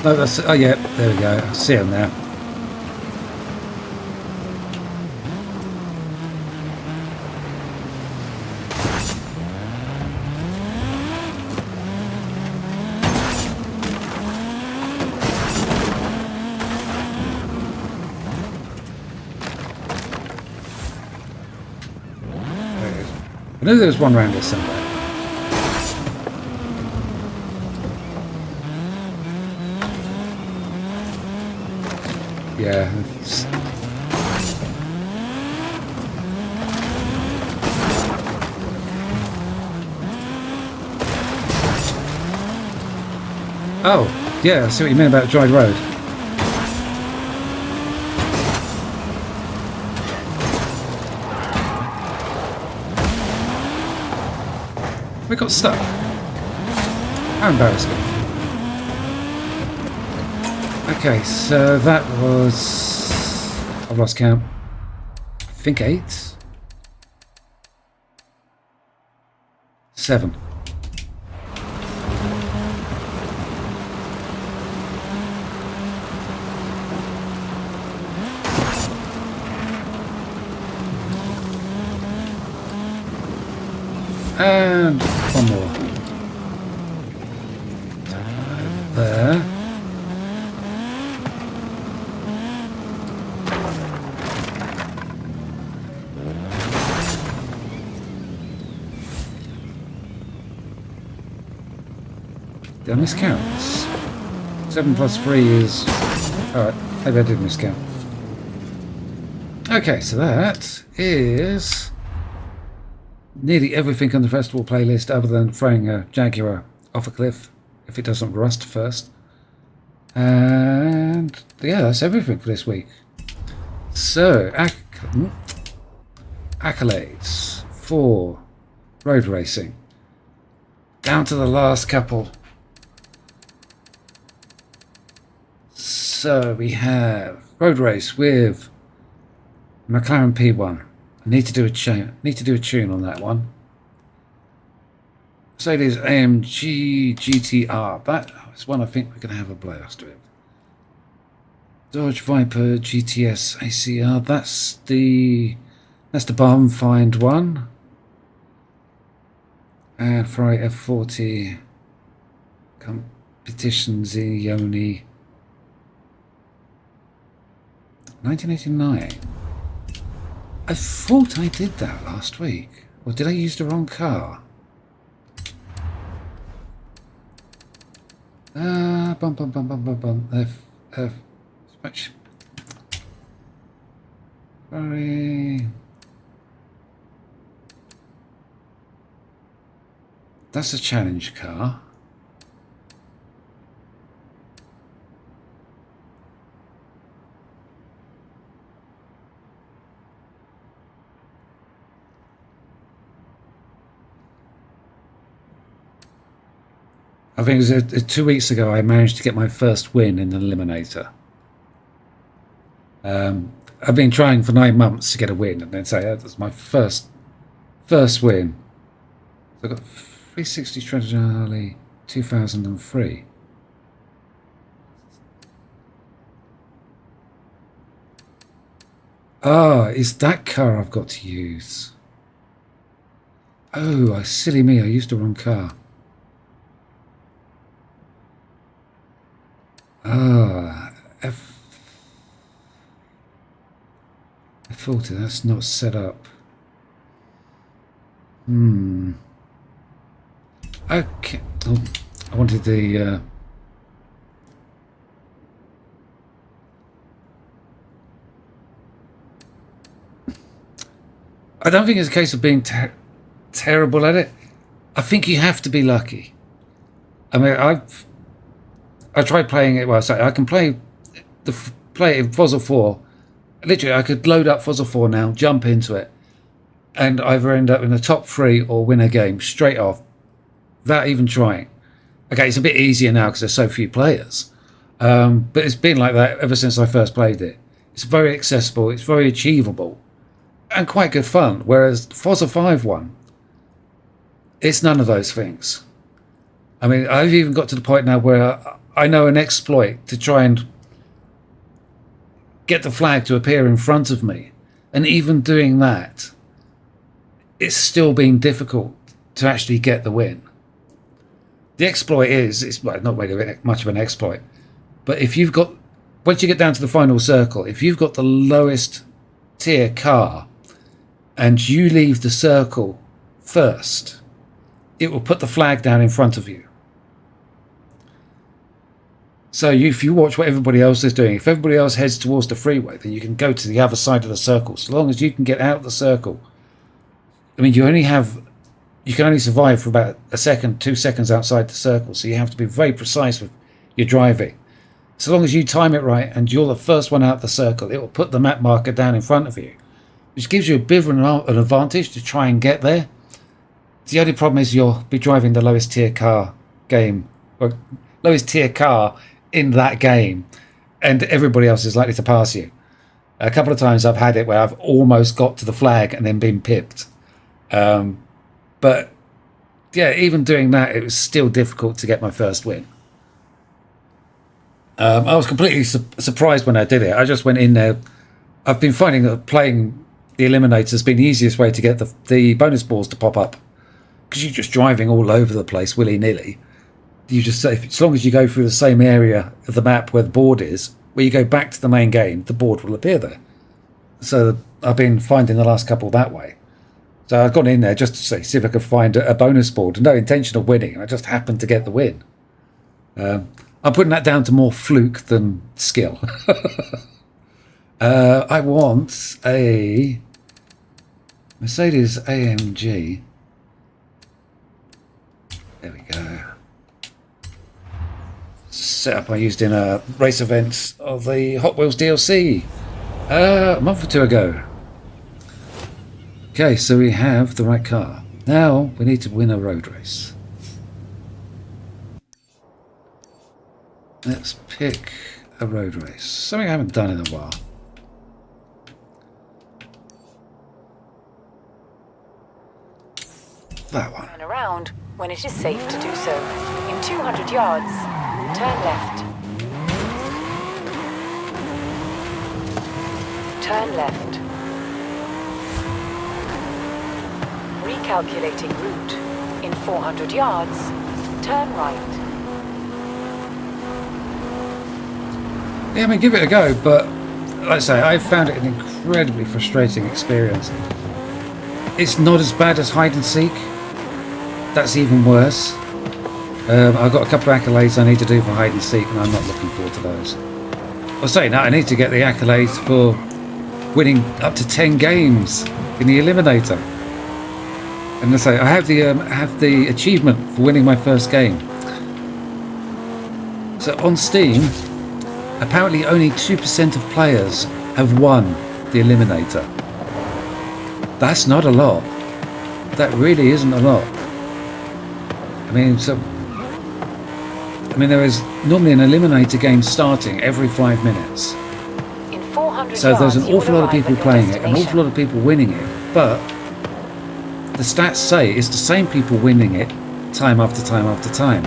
S1: No, that's, oh yeah, there we go, I see him now. There it is. I knew there was one around here somewhere. Yeah, it's... Oh, yeah, I see what you mean about dry road. We got stuck. How embarrassing. Okay, so that was... I've lost count. I think 8? 7. And one more. There. Did I miscount? 7 plus 3 is... Alright, maybe I did miscount. Okay, so that is... nearly everything on the festival playlist other than throwing a Jaguar off a cliff if it doesn't rust first. And yeah, that's everything for this week. So, accolades for road racing. Down to the last couple. So we have road race with McLaren P1. I need to do a tune on that one. Mercedes AMG GTR. That's one I think we're going to have a blast with. Dodge Viper GTS ACR. That's the barn find one. And Ferrari F40 Competition Zioni 1989. I thought I did that last week. Or did I use the wrong car? Ferrari. That's a challenge car. I think it was 2 weeks ago I managed to get my first win in an eliminator. I've been trying for 9 months to get a win, and then say that's my first win. So I got 360 Treasure 2003. Ah, it's that car I've got to use. Oh, silly me, I used the wrong car. Ah, F40, that's not set up. Okay. Oh, I wanted the... I don't think it's a case of being terrible at it. I think you have to be lucky. I mean, I tried playing it. Well, I can play it in Forza 4. Literally, I could load up Forza 4 now, jump into it, and either end up in the top 3 or win a game straight off, without even trying. Okay, it's a bit easier now because there's so few players, but it's been like that ever since I first played it. It's very accessible, it's very achievable, and quite good fun. Whereas Forza 5 one, it's none of those things. I mean, I've even got to the point now where I know an exploit to try and get the flag to appear in front of me, and even doing that, it's still been difficult to actually get the win. The exploit it's not really much of an exploit, but if you've got, once you get down to the final circle, if you've got the lowest tier car and you leave the circle first, it will put the flag down in front of you. So if you watch what everybody else is doing, if everybody else heads towards the freeway, then you can go to the other side of the circle. So long as you can get out of the circle. I mean, you can only survive for about a second, 2 seconds outside the circle. So you have to be very precise with your driving. So long as you time it right and you're the first one out the circle, it will put the map marker down in front of you, which gives you a bit of an advantage to try and get there. The only problem is you'll be driving the lowest tier car in that game, and everybody else is likely to pass you. A couple of times I've had it where I've almost got to the flag and then been pipped. But yeah, even doing that, it was still difficult to get my first win. I was completely surprised when I did it. I just went in there. I've been finding that playing the eliminator has been the easiest way to get the bonus balls to pop up, because you're just driving all over the place willy-nilly. You just say, as long as you go through the same area of the map where the board is, where you go back to the main game, the board will appear there. So I've been finding the last couple that way. So I've gone in there just to see if I could find a bonus board. No intention of winning. I just happened to get the win. I'm putting that down to more fluke than skill. I want a Mercedes AMG There we go. Setup I used in race events of the Hot Wheels DLC a month or two ago. Okay, so we have the right car. Now we need to win a road race. Let's pick a road race. Something I haven't done in a while. That one.
S2: Turn around when it is safe to do so. In 200 yards, turn left. Turn left. Recalculating route. In 400 yards, turn right.
S1: Yeah, I mean, give it a go, but like I say, I found it an incredibly frustrating experience. It's not as bad as hide and seek. That's even worse. I've got a couple of accolades I need to do for hide and seek, and I'm not looking forward to those. I'll say now I need to get the accolades for winning up to 10 games in the Eliminator. And I say I have the achievement for winning my first game. So on Steam, apparently only 2% of players have won the Eliminator. That's not a lot. That really isn't a lot. I mean, there is normally an Eliminator game starting every 5 minutes.
S2: In 400
S1: So there's an
S2: yards, you
S1: awful
S2: will
S1: lot of
S2: arrive
S1: people
S2: at your
S1: playing it, an
S2: destination.
S1: awful lot of people winning it, but the stats say it's the same people winning it time after time after time.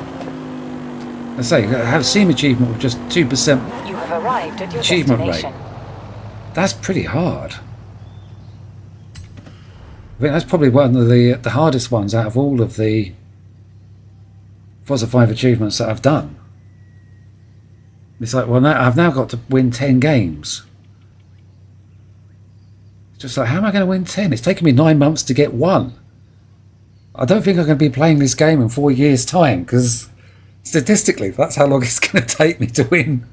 S1: I say, I have a Steam achievement with just 2%
S2: You have arrived at your
S1: achievement rate.
S2: destination.
S1: That's pretty hard. I think that's probably one of the hardest ones out of all of the Forza 5 achievements that I've done. It's like, well, now I've now got to win 10 games. It's just like, how am I going to win 10? It's taken me 9 months to get one. I don't think I'm going to be playing this game in 4 years' time, because statistically, that's how long it's going to take me to win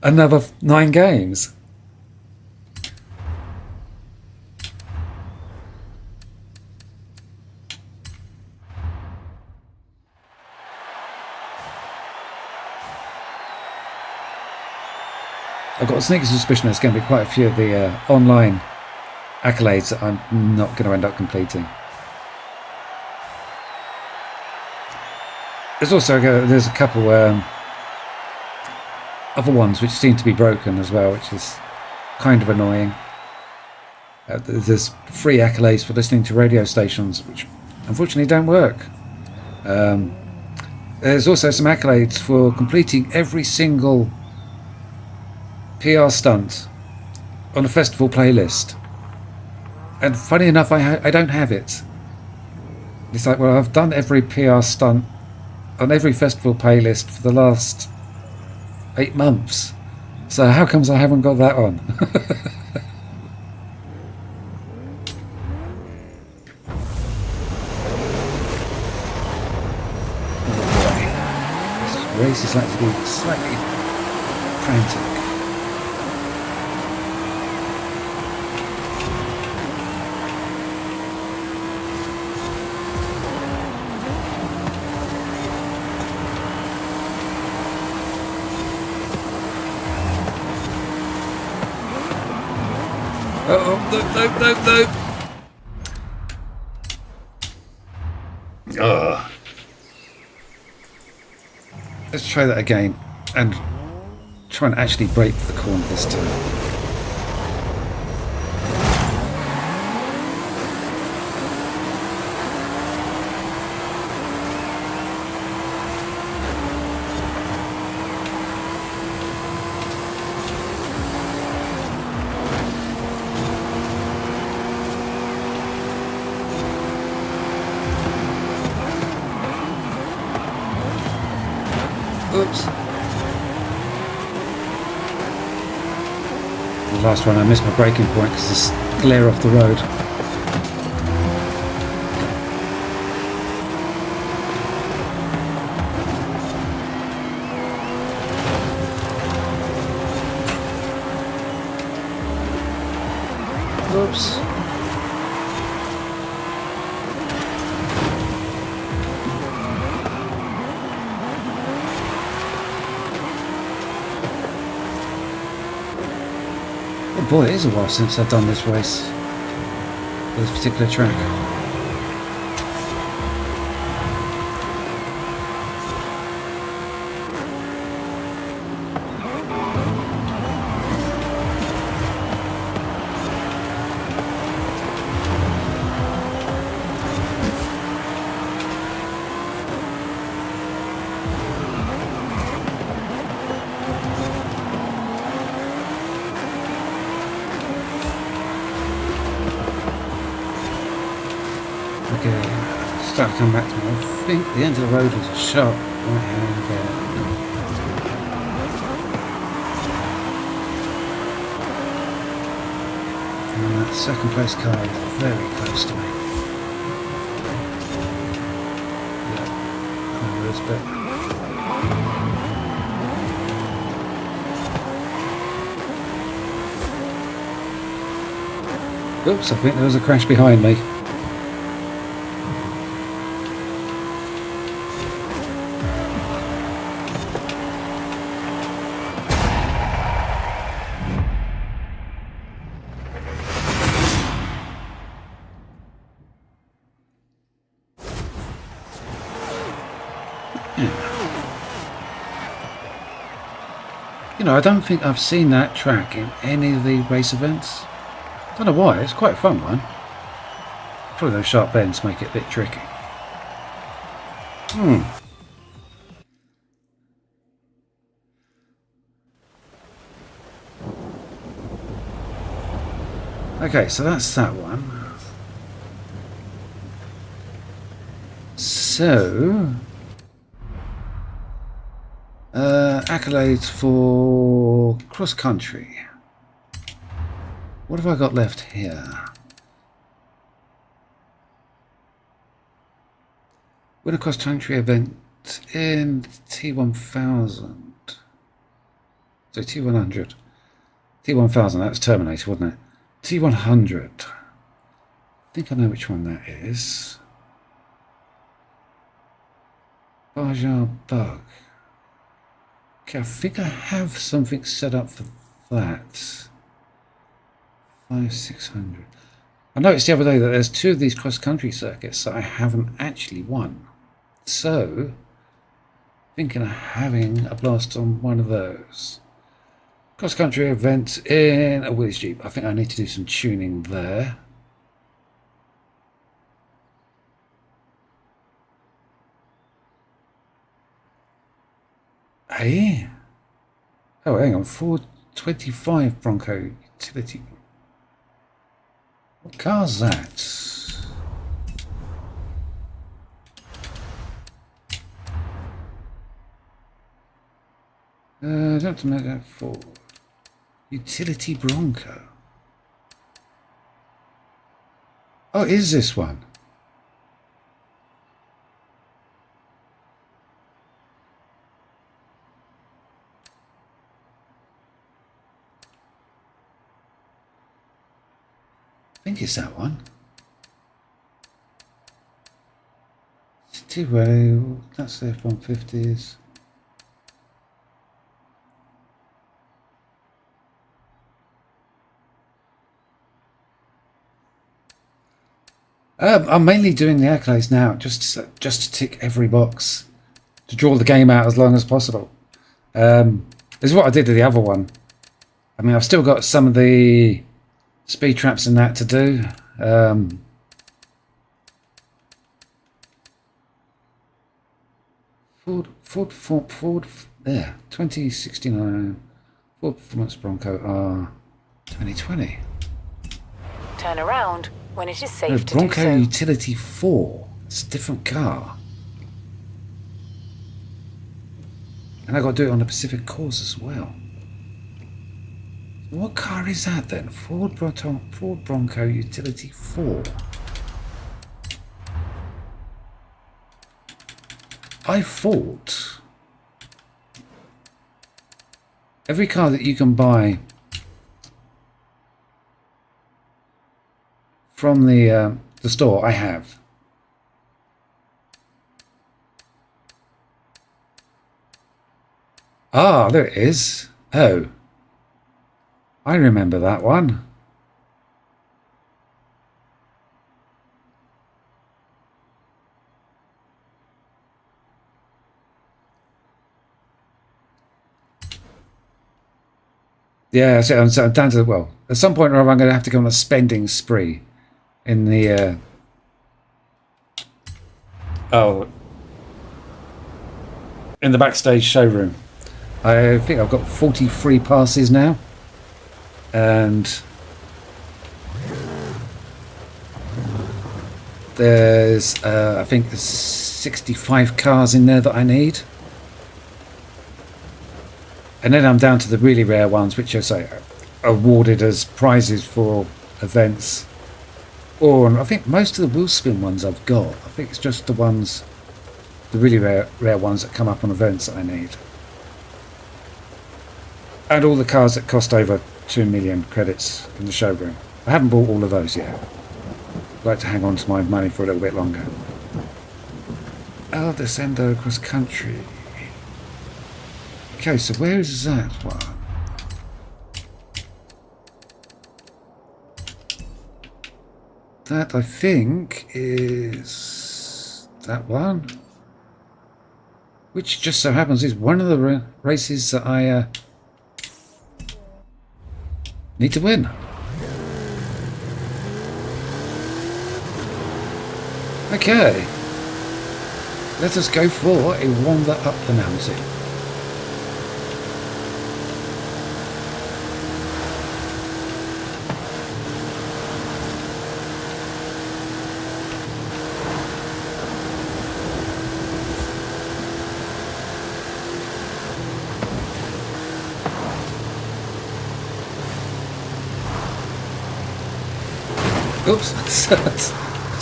S1: another 9 games. I've got a sneaky suspicion there's going to be quite a few of the online accolades that I'm not going to end up completing. There's also there's a couple other ones which seem to be broken as well, which is kind of annoying. There's free accolades for listening to radio stations, which unfortunately don't work. There's also some accolades for completing every single PR stunt on a festival playlist, and funny enough, I don't have it. It's like, well, I've done every PR stunt on every festival playlist for the last 8 months, so how comes I haven't got that on? Oh boy, this race is likely to be slightly frantic. Oh, no. Ugh. Let's try that again and try and actually break the corner this time. Oops. The last one I missed my braking point because there's glare off the road. Oops. Oh boy, it is a while since I've done this race. This particular track. Okay, start to come back to me. I think the end of the road is a sharp right hand there. And that second place car is very close to me. Yeah, over this bit. Oops, I think there was a crash behind me. You know, I don't think I've seen that track in any of the race events. I don't know why, it's quite a fun one. Probably those sharp bends make it a bit tricky. Okay, so that's that one. So... accolades for cross country. What have I got left here? Win a cross country event in T1000. So T100. T1000, that's Terminator, wasn't it? T100. I think I know which one that is. Bajar Bug. Okay, I think I have something set up for that. 600. I noticed the other day that there's two of these cross-country circuits that I haven't actually won. So, thinking of having a blast on one of those. Cross-country event in a Willys Jeep. I think I need to do some tuning there. Hey? Oh, hang on. Ford 25 Bronco utility. What car's that? I don't have to make that Ford. Utility Bronco. Oh, is this one? I think it's that one. City that's the F-150s. I'm mainly doing the accolades now, just to tick every box, to draw the game out as long as possible. This is what I did to the other one. I mean, I've still got some of the speed traps and that to do. Ford, there, 2069 Ford Performance Bronco R 2020.
S2: Turn around when it is safe to
S1: Bronco
S2: do so.
S1: Utility 4. It's a different car. And I got to do it on the Pacific course as well. What car is that then? Ford Bronco Utility 4. I thought every car that you can buy from the store, I have. Ah, there it is. Oh. I remember that one. Yeah, so I'm down to, well, at some point or other I'm going to have to go on a spending spree in the in the backstage showroom. I think I've got 43 passes now, and there's I think there's 65 cars in there that I need. And then I'm down to the really rare ones, which are, say, awarded as prizes for events. Or I think most of the wheel spin ones I've got. I think it's just the ones, the really rare ones that come up on events that I need. And all the cars that cost over 2 million credits in the showroom. I haven't bought all of those yet. I'd like to hang on to my money for a little bit longer. El Descendo across country. Okay, so where is that one? That, I think, is that one. Which just so happens is one of the races that I need to win. Okay. Let us go for a wander up the mountain. Oops,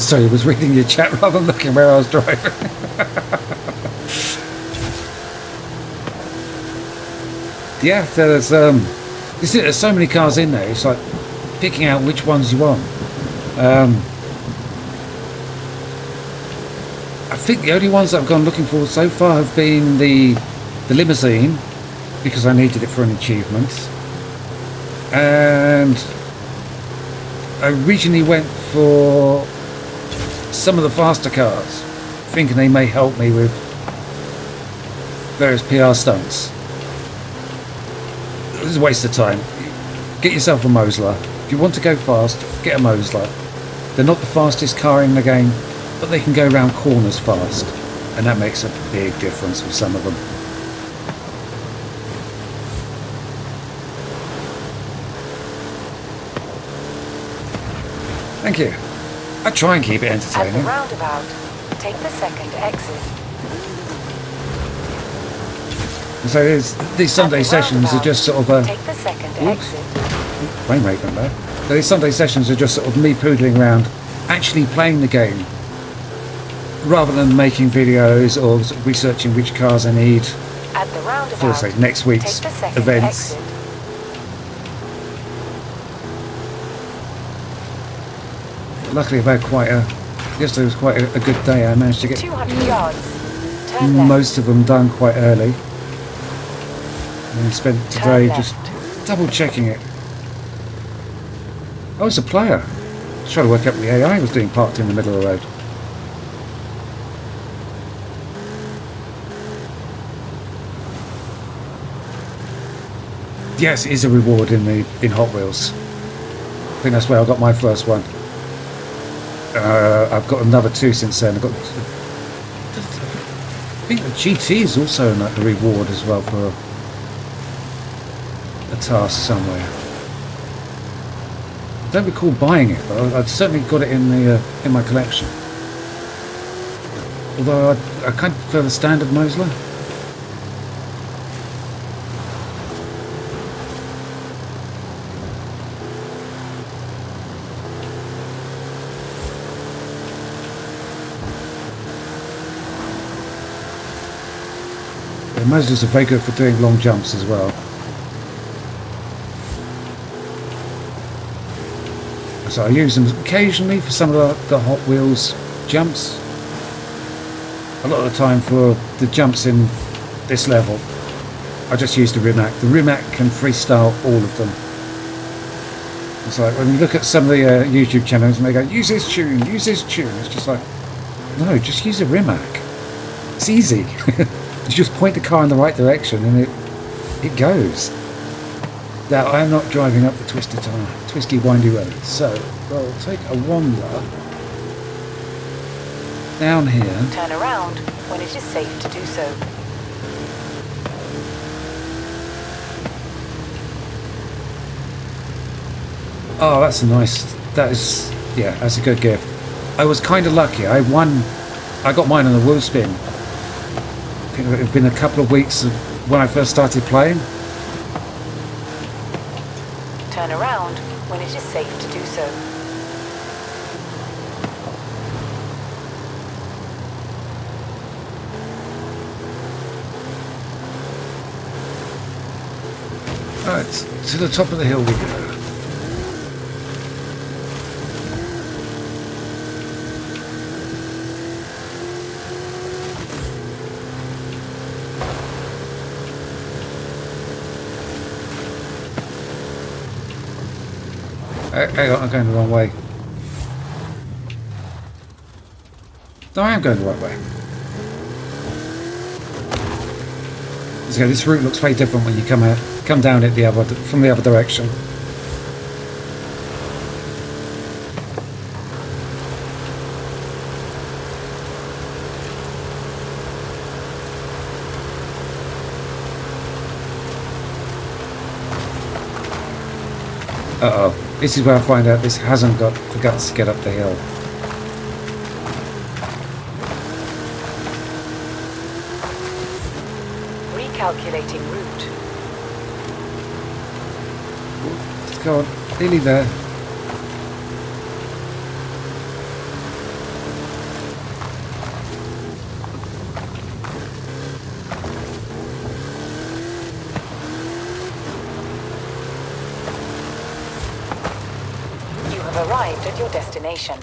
S1: sorry, I was reading your chat rather than looking where I was driving. Yeah, there's so many cars in there, it's like picking out which ones you want. I think the only ones that I've gone looking for so far have been the limousine, because I needed it for an achievement. And I originally went for some of the faster cars, thinking they may help me with various PR stunts. This is a waste of time. Get yourself a Mosler. If you want to go fast, get a Mosler. They're not the fastest car in the game, but they can go around corners fast, and that makes a big difference with some of them. Thank you. I try and keep it entertaining.
S2: At the roundabout, take the second exit.
S1: So these Sunday sessions are just sort of
S2: take the second exit.
S1: Frame rate went there. So these Sunday sessions are just sort of me poodling around, actually playing the game, rather than making videos or researching which cars I need
S2: At the roundabout,
S1: for, say, next week's events.
S2: Exit.
S1: Luckily, I've had yesterday was quite a good day. I managed to get
S2: 200 yards. Turn left.
S1: most of them done quite early. And I spent today just double checking it. I was a player. I was trying to work out what the AI was doing parked in the middle of the road. Yes, it is a reward in Hot Wheels. I think that's where I got my first one. I've got another 2 since then. I think the GT is also a reward as well for a task somewhere. I don't recall buying it, but I've certainly got it in my collection. Although I kind of prefer the standard Mosler. The Moslers are very good for doing long jumps as well. So I use them occasionally for some of the Hot Wheels jumps. A lot of the time for the jumps in this level, I just use the Rimac. The Rimac can freestyle all of them. It's like when you look at some of the YouTube channels and they go, use this tune, use this tune. It's just like, no, just use a Rimac. It's easy. You just point the car in the right direction and it goes. Now, I am not driving up the twisty, windy road, so we'll take a wander down here.
S2: Turn around when it is safe to do so.
S1: Oh, that's a nice, that's a good gift. I was kind of lucky. I got mine on a wheel spin. I think it had been a couple of weeks when I first started playing.
S2: Turn around when it is safe to do so.
S1: Alright, to the top of the hill we go. Hang on, I'm going the wrong way. No, I am going the right way. So this route looks very different when you come down it from the other direction. Uh-oh. This is where I find out this hasn't got the guts to get up the hill.
S2: Recalculating route.
S1: Let's go on. Nearly there.
S2: Arrived at your destination.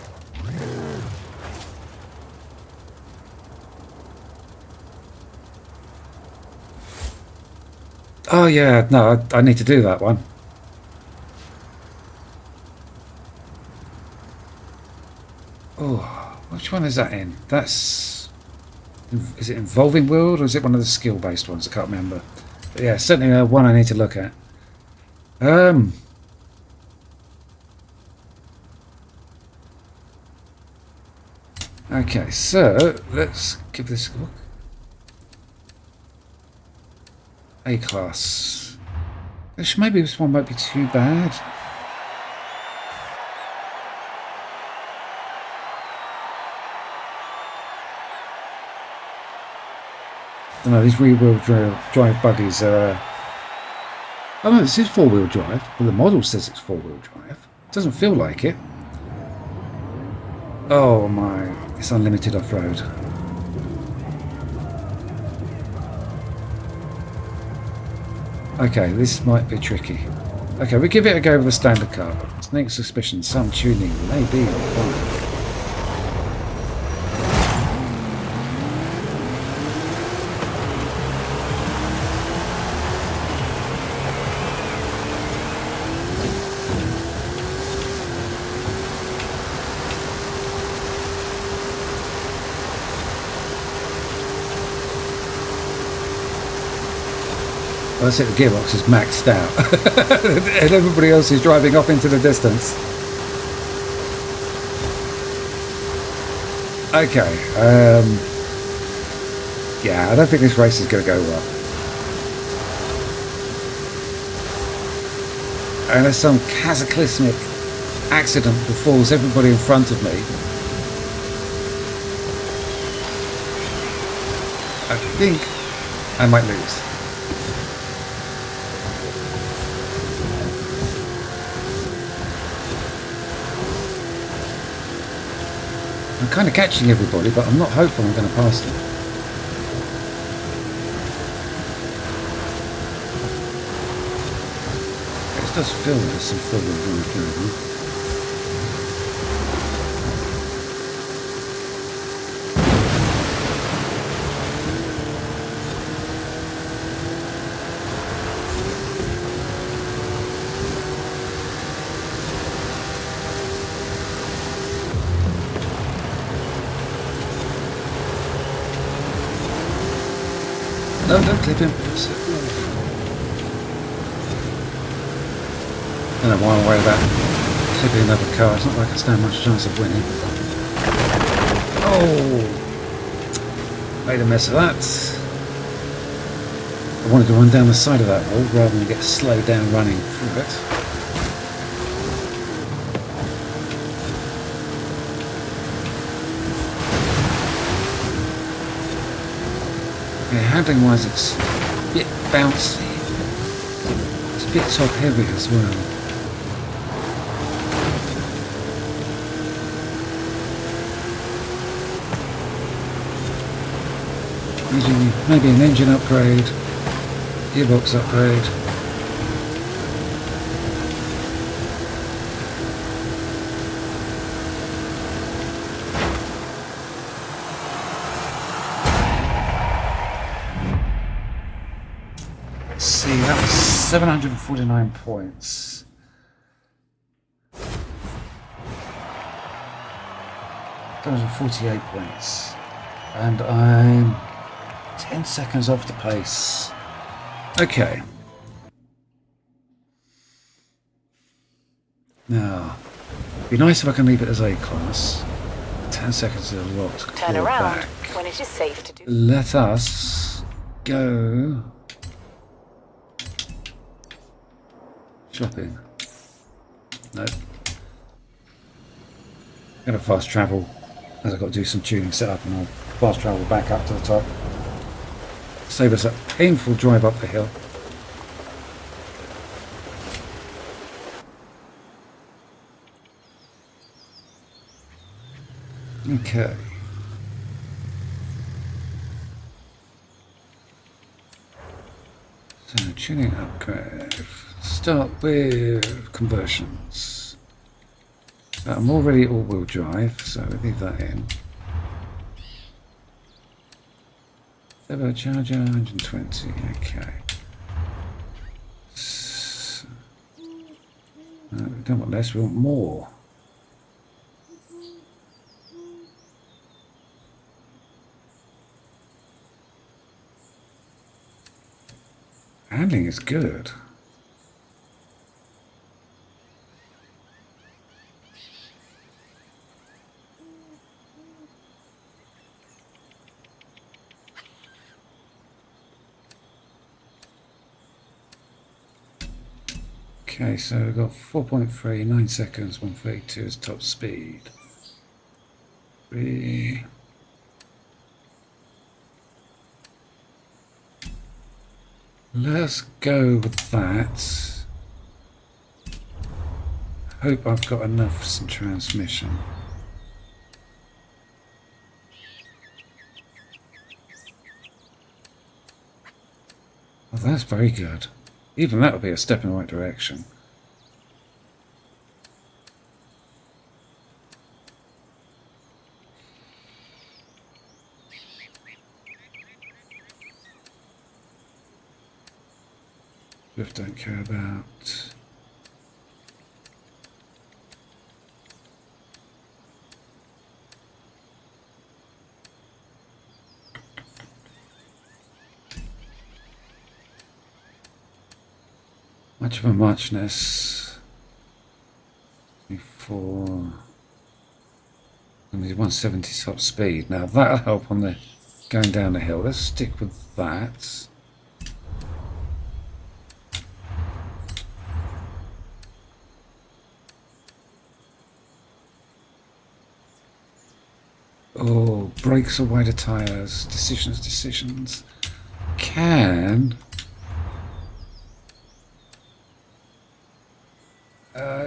S1: Oh yeah, no, I need to do that one. Oh, which one is that in? Is it Involving World or is it one of the skill-based ones? I can't remember. But yeah, certainly one I need to look at. Okay, so let's give this a look. A-class. Maybe this one might be too bad. I don't know, these rear-wheel drive buggies are... Oh no, this is four-wheel drive. Well, the model says it's four-wheel drive. It doesn't feel like it. Oh my, it's unlimited off-road. Okay, this might be tricky. Okay, we'll give it a go with a standard car. Sneak suspicion, some tuning may be required. I said the gearbox is maxed out and everybody else is driving off into the distance. Okay, yeah, I don't think this race is going to go well. Unless some cataclysmic accident befalls everybody in front of me. I think I might lose. I'm kind of catching everybody, but I'm not hopeful I'm going to pass them. It does feel like there's some four-wheel drive going on. No, don't clip him. I don't know why I'm worried about clipping another car. It's not like I stand much chance of winning. Oh! Made a mess of that. I wanted to run down the side of that wall rather than get slowed down running through it. Yeah, handling wise it's a bit bouncy. It's a bit top heavy as well. Maybe an engine upgrade, gearbox upgrade. Let's see, that was 749 points. That was 48 points. And I'm 10 seconds off the pace. Okay. Now, it'd be nice if I can leave it as A class. 10 seconds is a lot to
S2: Turn
S1: claw
S2: around
S1: back.
S2: when it is safe to do.
S1: Let us go shopping. Nope. Gonna fast travel as I've got to do some tuning setup, and I'll fast travel back up to the top. Save us a painful drive up the hill. Okay. So tuning upgrade. Start with conversions. So I'm already all-wheel drive, so we leave that in. Turbocharger 120. Okay. So, we don't want less, we want more. Handling is good. Okay, so we've got 4.3, 9 seconds, 132 is top speed. 3. Let's go with that. Hope I've got enough for some transmission. Oh, that's very good. Even that would be a step in the right direction. Drift don't care about. Much of a muchness. 24. I need 170 top speed. Now that'll help on the going down the hill. Let's stick with that. Oh, brakes or wider tyres. Decisions. Can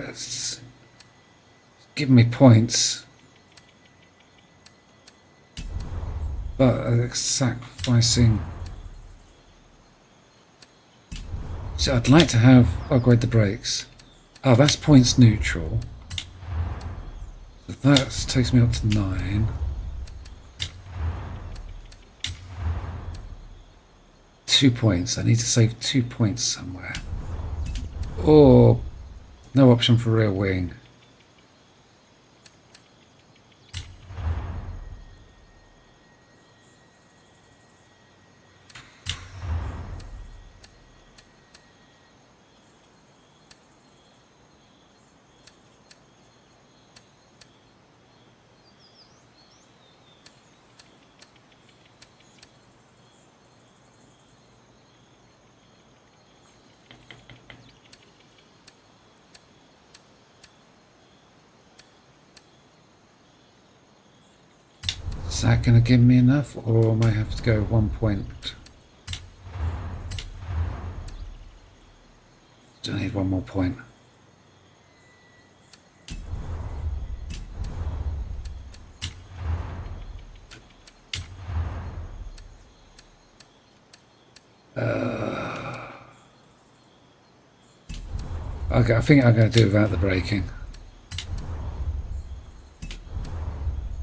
S1: it's giving me points, but sacrificing. So I'd like to upgrade the brakes. Oh, that's points neutral. So that takes me up to 9. Two points. I need to save 2 points somewhere. Or no option for rear wing. Is that going to give me enough, or am I have to go 1 point? Do I need 1 more point? Okay, I think I'm going to do without the braking.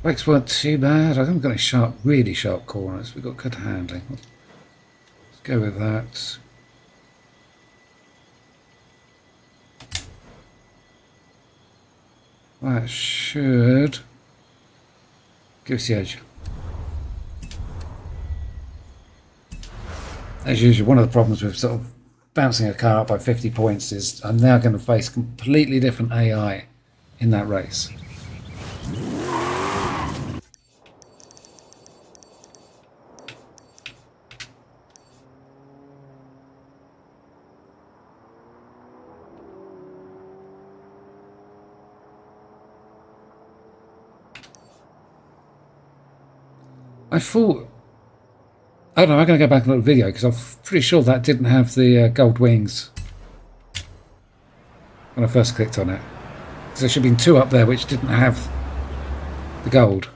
S1: Brakes weren't too bad. I haven't got any sharp, really sharp corners. We've got good handling. Let's go with that. That should give us the edge. As usual, one of the problems with sort of bouncing a car up by 50 points is I'm now going to face completely different AI in that race. I thought, I don't know, I'm going to go back and look at the video because I'm pretty sure that didn't have the gold wings when I first clicked on it. So there should have been 2 up there which didn't have the gold.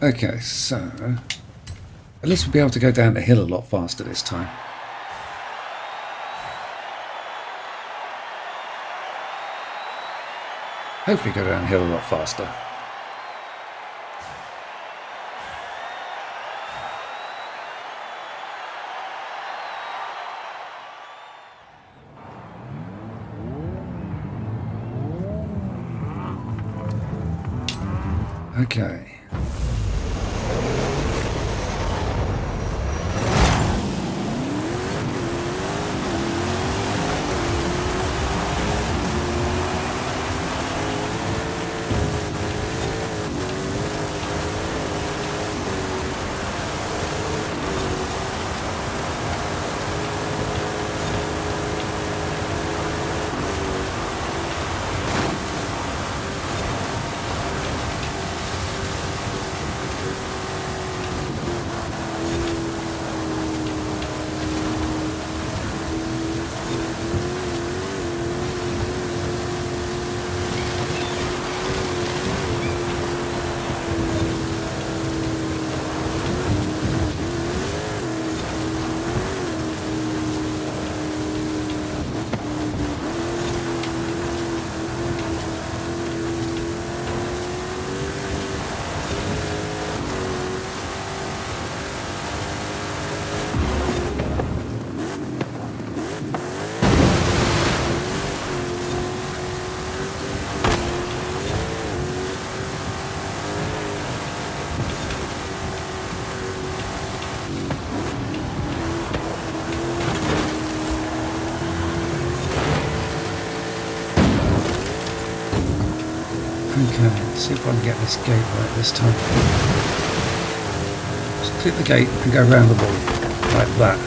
S1: Okay, so at least we'll be able to go down the hill a lot faster this time. Hopefully go downhill a lot faster. Okay. Okay, let's see if I can get this gate right this time. Just click the gate and go around the wall, like that.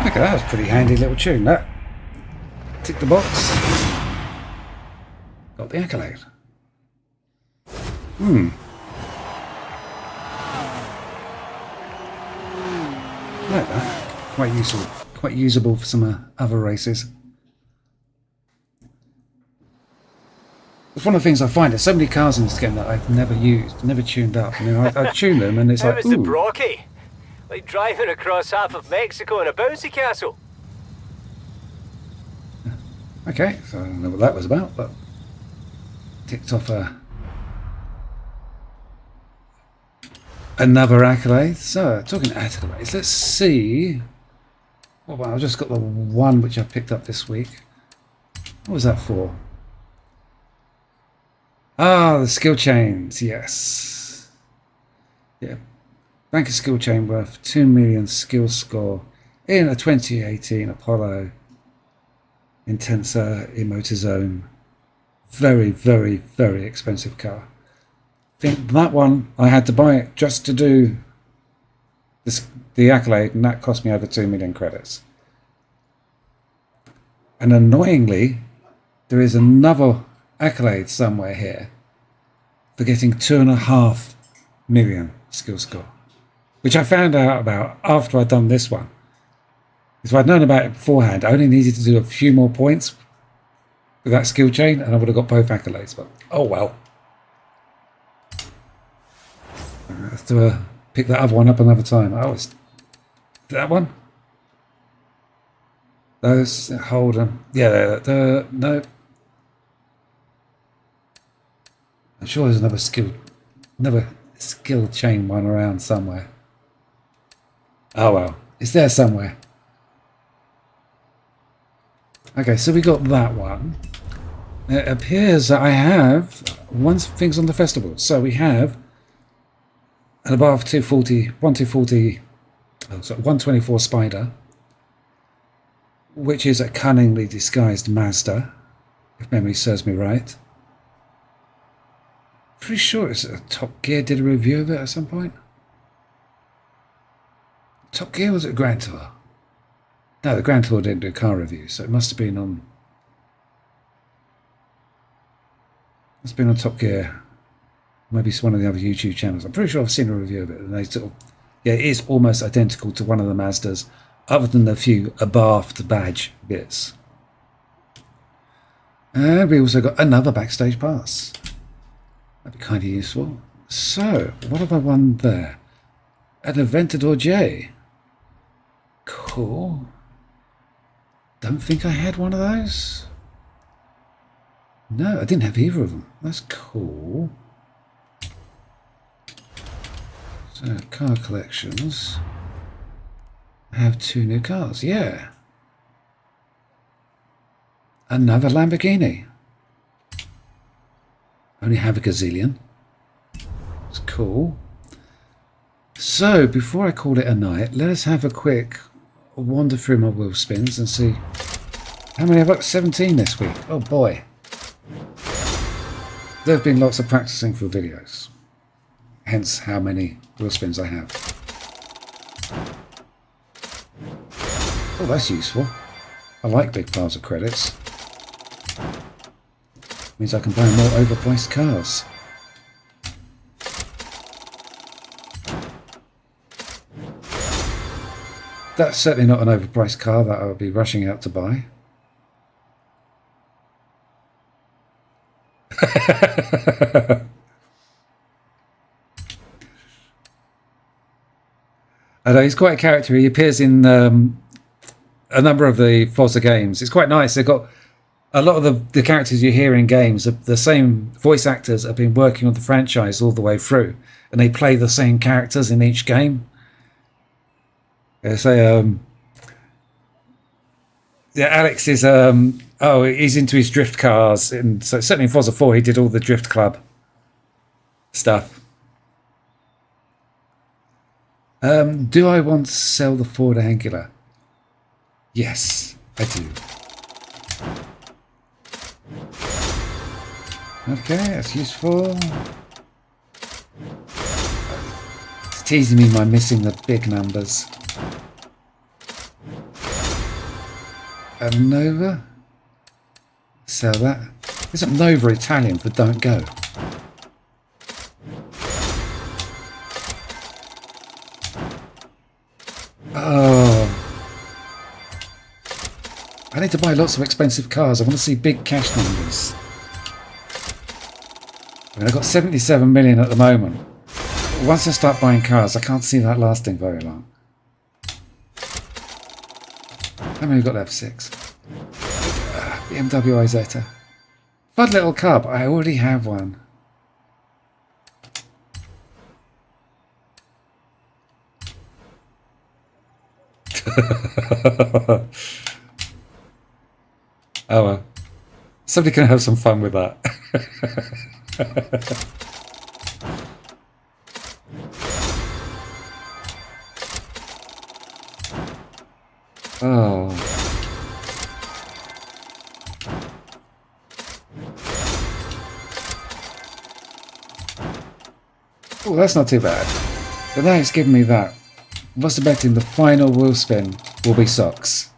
S1: Okay, that was a pretty handy little tune, that. Tick the box. Got the accolade. Like that. Quite useful. Quite usable for some other races. It's one of the things I find. There's so many cars in this game that I've never used, never tuned up. I mean, I tune them and it's
S3: How
S1: like,
S3: was the
S1: ooh.
S3: Brocky? Like driving across half of Mexico in a bouncy castle.
S1: Okay, so I don't know what that was about, but ticked off another accolade. So, talking accolades, let's see. Oh, well, I've just got the one which I picked up this week. What was that for? Ah, the skill chains, yes. Yeah. Banker skill chain worth 2 million skill score in a 2018 Apollo Intensa Emotor Zone. Very, very, very expensive car. I think that one I had to buy it just to do this, the accolade, and that cost me over 2 million credits. And annoyingly, there is another accolade somewhere here for getting 2.5 million skill score, which I found out about after I'd done this one. If I'd known about it beforehand, I only needed to do a few more points with that skill chain and I would have got both accolades, but oh well. I have to pick that other one up another time. Oh, it's that one? Those, hold on. Yeah, no. I'm sure there's another skill chain one around somewhere. Oh well, it's there somewhere. Okay, so we got that one. It appears that I have one things on the festival. So we have an above 124 Spider, which is a cunningly disguised Mazda, if memory serves me right. Pretty sure it's a Top Gear did a review of it at some point. Top Gear was it Grand Tour? No, the Grand Tour didn't do car reviews, so it must have been on. It's been on Top Gear. Maybe it's one of the other YouTube channels. I'm pretty sure I've seen a review of it, and they sort of, yeah, it is almost identical to one of the Mazdas, other than the few abaft badge bits. And we also got another backstage pass. That'd be kind of useful. So, what have I won there? An Aventador J. Cool. Don't think I had one of those. No, I didn't have either of them. That's cool. So, car collections. I have 2 new cars. Yeah. Another Lamborghini. Only have a gazillion. It's cool. So, before I call it a night, let us have a quick wander through my wheel spins and see how many I've got. 17 this week. Oh boy. There have been lots of practicing for videos. Hence how many wheel spins I have. Oh, that's useful. I like big piles of credits. Means I can buy more overpriced cars. That's certainly not an overpriced car that I would be rushing out to buy. I know he's quite a character. He appears in a number of the Forza games. It's quite nice. They've got a lot of the characters you hear in games. The same voice actors have been working on the franchise all the way through, and they play the same characters in each game. So, yeah, Alex is he's into his drift cars, and so certainly in Forza 4 he did all the Drift Club stuff. Do I want to sell the Ford Angular? Yes, I do. Okay, that's useful. It's teasing me by missing the big numbers. A Nova. Sell that. Isn't Nova Italian for don't go? Oh. I need to buy lots of expensive cars. I want to see big cash numbers. I mean, I've got 77 million at the moment. Once I start buying cars, I can't see that lasting very long. How many have we got left? 6. The BMW Isetta. Fun little car, but I already have one. Oh well. Somebody can have some fun with that. Oh. Oh, that's not too bad. But now it's giving me that. What's the betting the final wheel spin will be socks?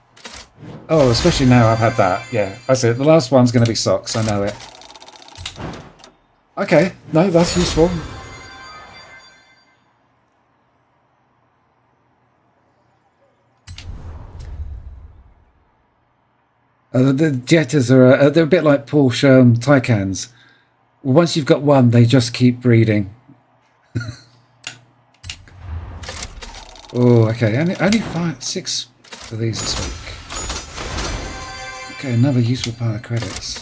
S1: Oh, especially now I've had that. Yeah, that's it. The last one's going to be socks. I know it. Okay, no, that's useful. The Jettas are they're a bit like Porsche Taycans. Once you've got one, they just keep breeding. Oh, okay. Only 6 of these this week. Okay, another useful pile of credits.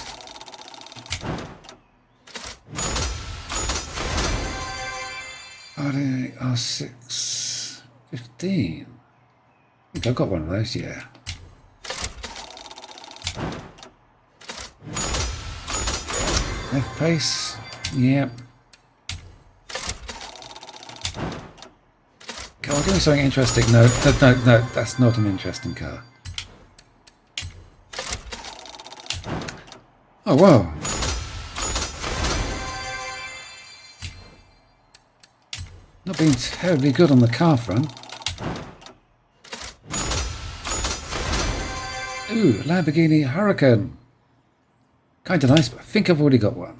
S1: R6 15. I think I've got one of those, yeah. F pace, yep. Come on, give me something interesting. No, that's not an interesting car. Oh, wow. Not being terribly good on the car front. Ooh, Lamborghini Huracan. Kind of nice, but I think I've already got one.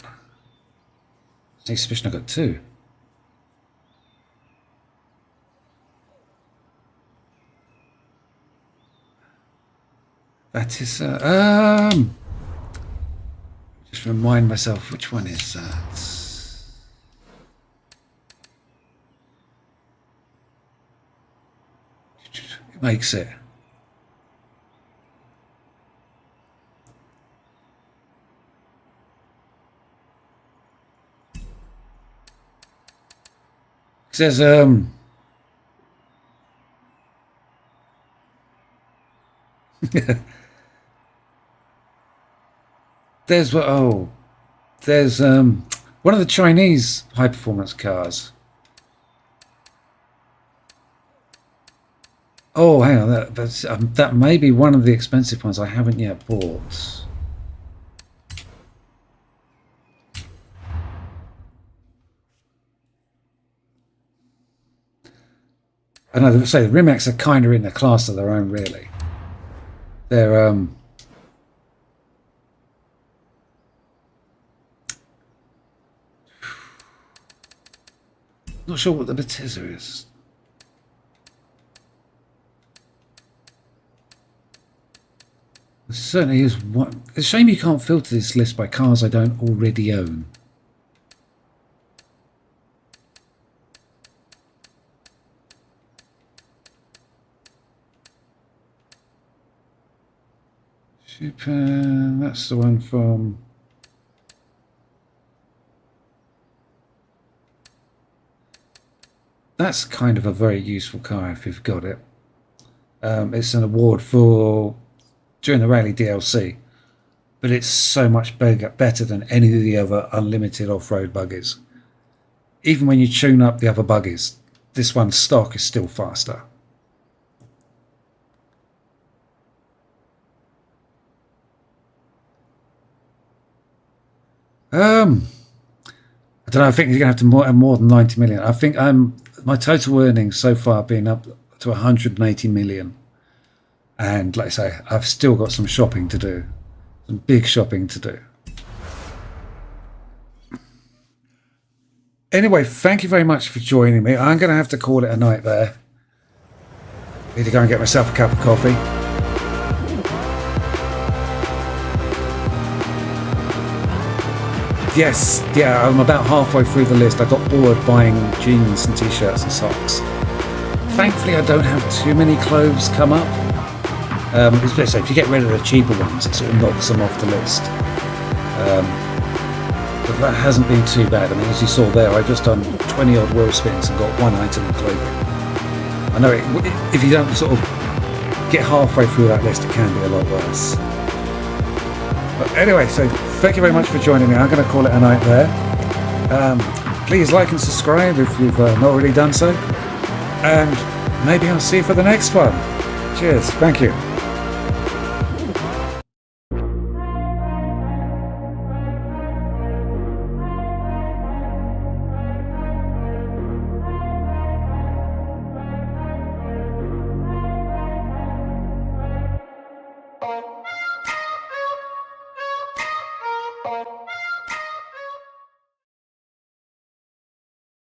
S1: Sneak suspicion I've got 2. That is, just remind myself, which one is that? It makes it. It says, there's what? Oh, there's one of the Chinese high performance cars. Oh, hang on, that may be one of the expensive ones I haven't yet bought. I know they say the Rimacs are kind of in a class of their own, really. They're not sure what the Batista is. There certainly is one. It's a shame you can't filter this list by cars I don't already own. That's the one from... That's kind of a very useful car if you've got it. It's an award for during the rally DLC, but it's so much better than any of the other unlimited off-road buggies. Even when you tune up the other buggies, this one's stock is still faster. I don't know. I think you're going to have to have more than 90 million. I think my total earnings so far have been up to 180 million. And like I say, I've still got some shopping to do. Some big shopping to do. Anyway, thank you very much for joining me. I'm going to have to call it a night there. Need to go and get myself a cup of coffee. Yes, yeah, I'm about halfway through the list. I got bored buying jeans and t-shirts and socks. Thankfully, I don't have too many clothes come up. Especially if you get rid of the cheaper ones, it sort of knocks them off the list. But that hasn't been too bad. I mean, as you saw there, I've just done 20 odd wheel spins and got one item of clothing. I know if you don't sort of get halfway through that list, it can be a lot worse. But anyway, so thank you very much for joining me. I'm going to call it a night there. Please like and subscribe if you've not already done so. And maybe I'll see you for the next one. Cheers. Thank you.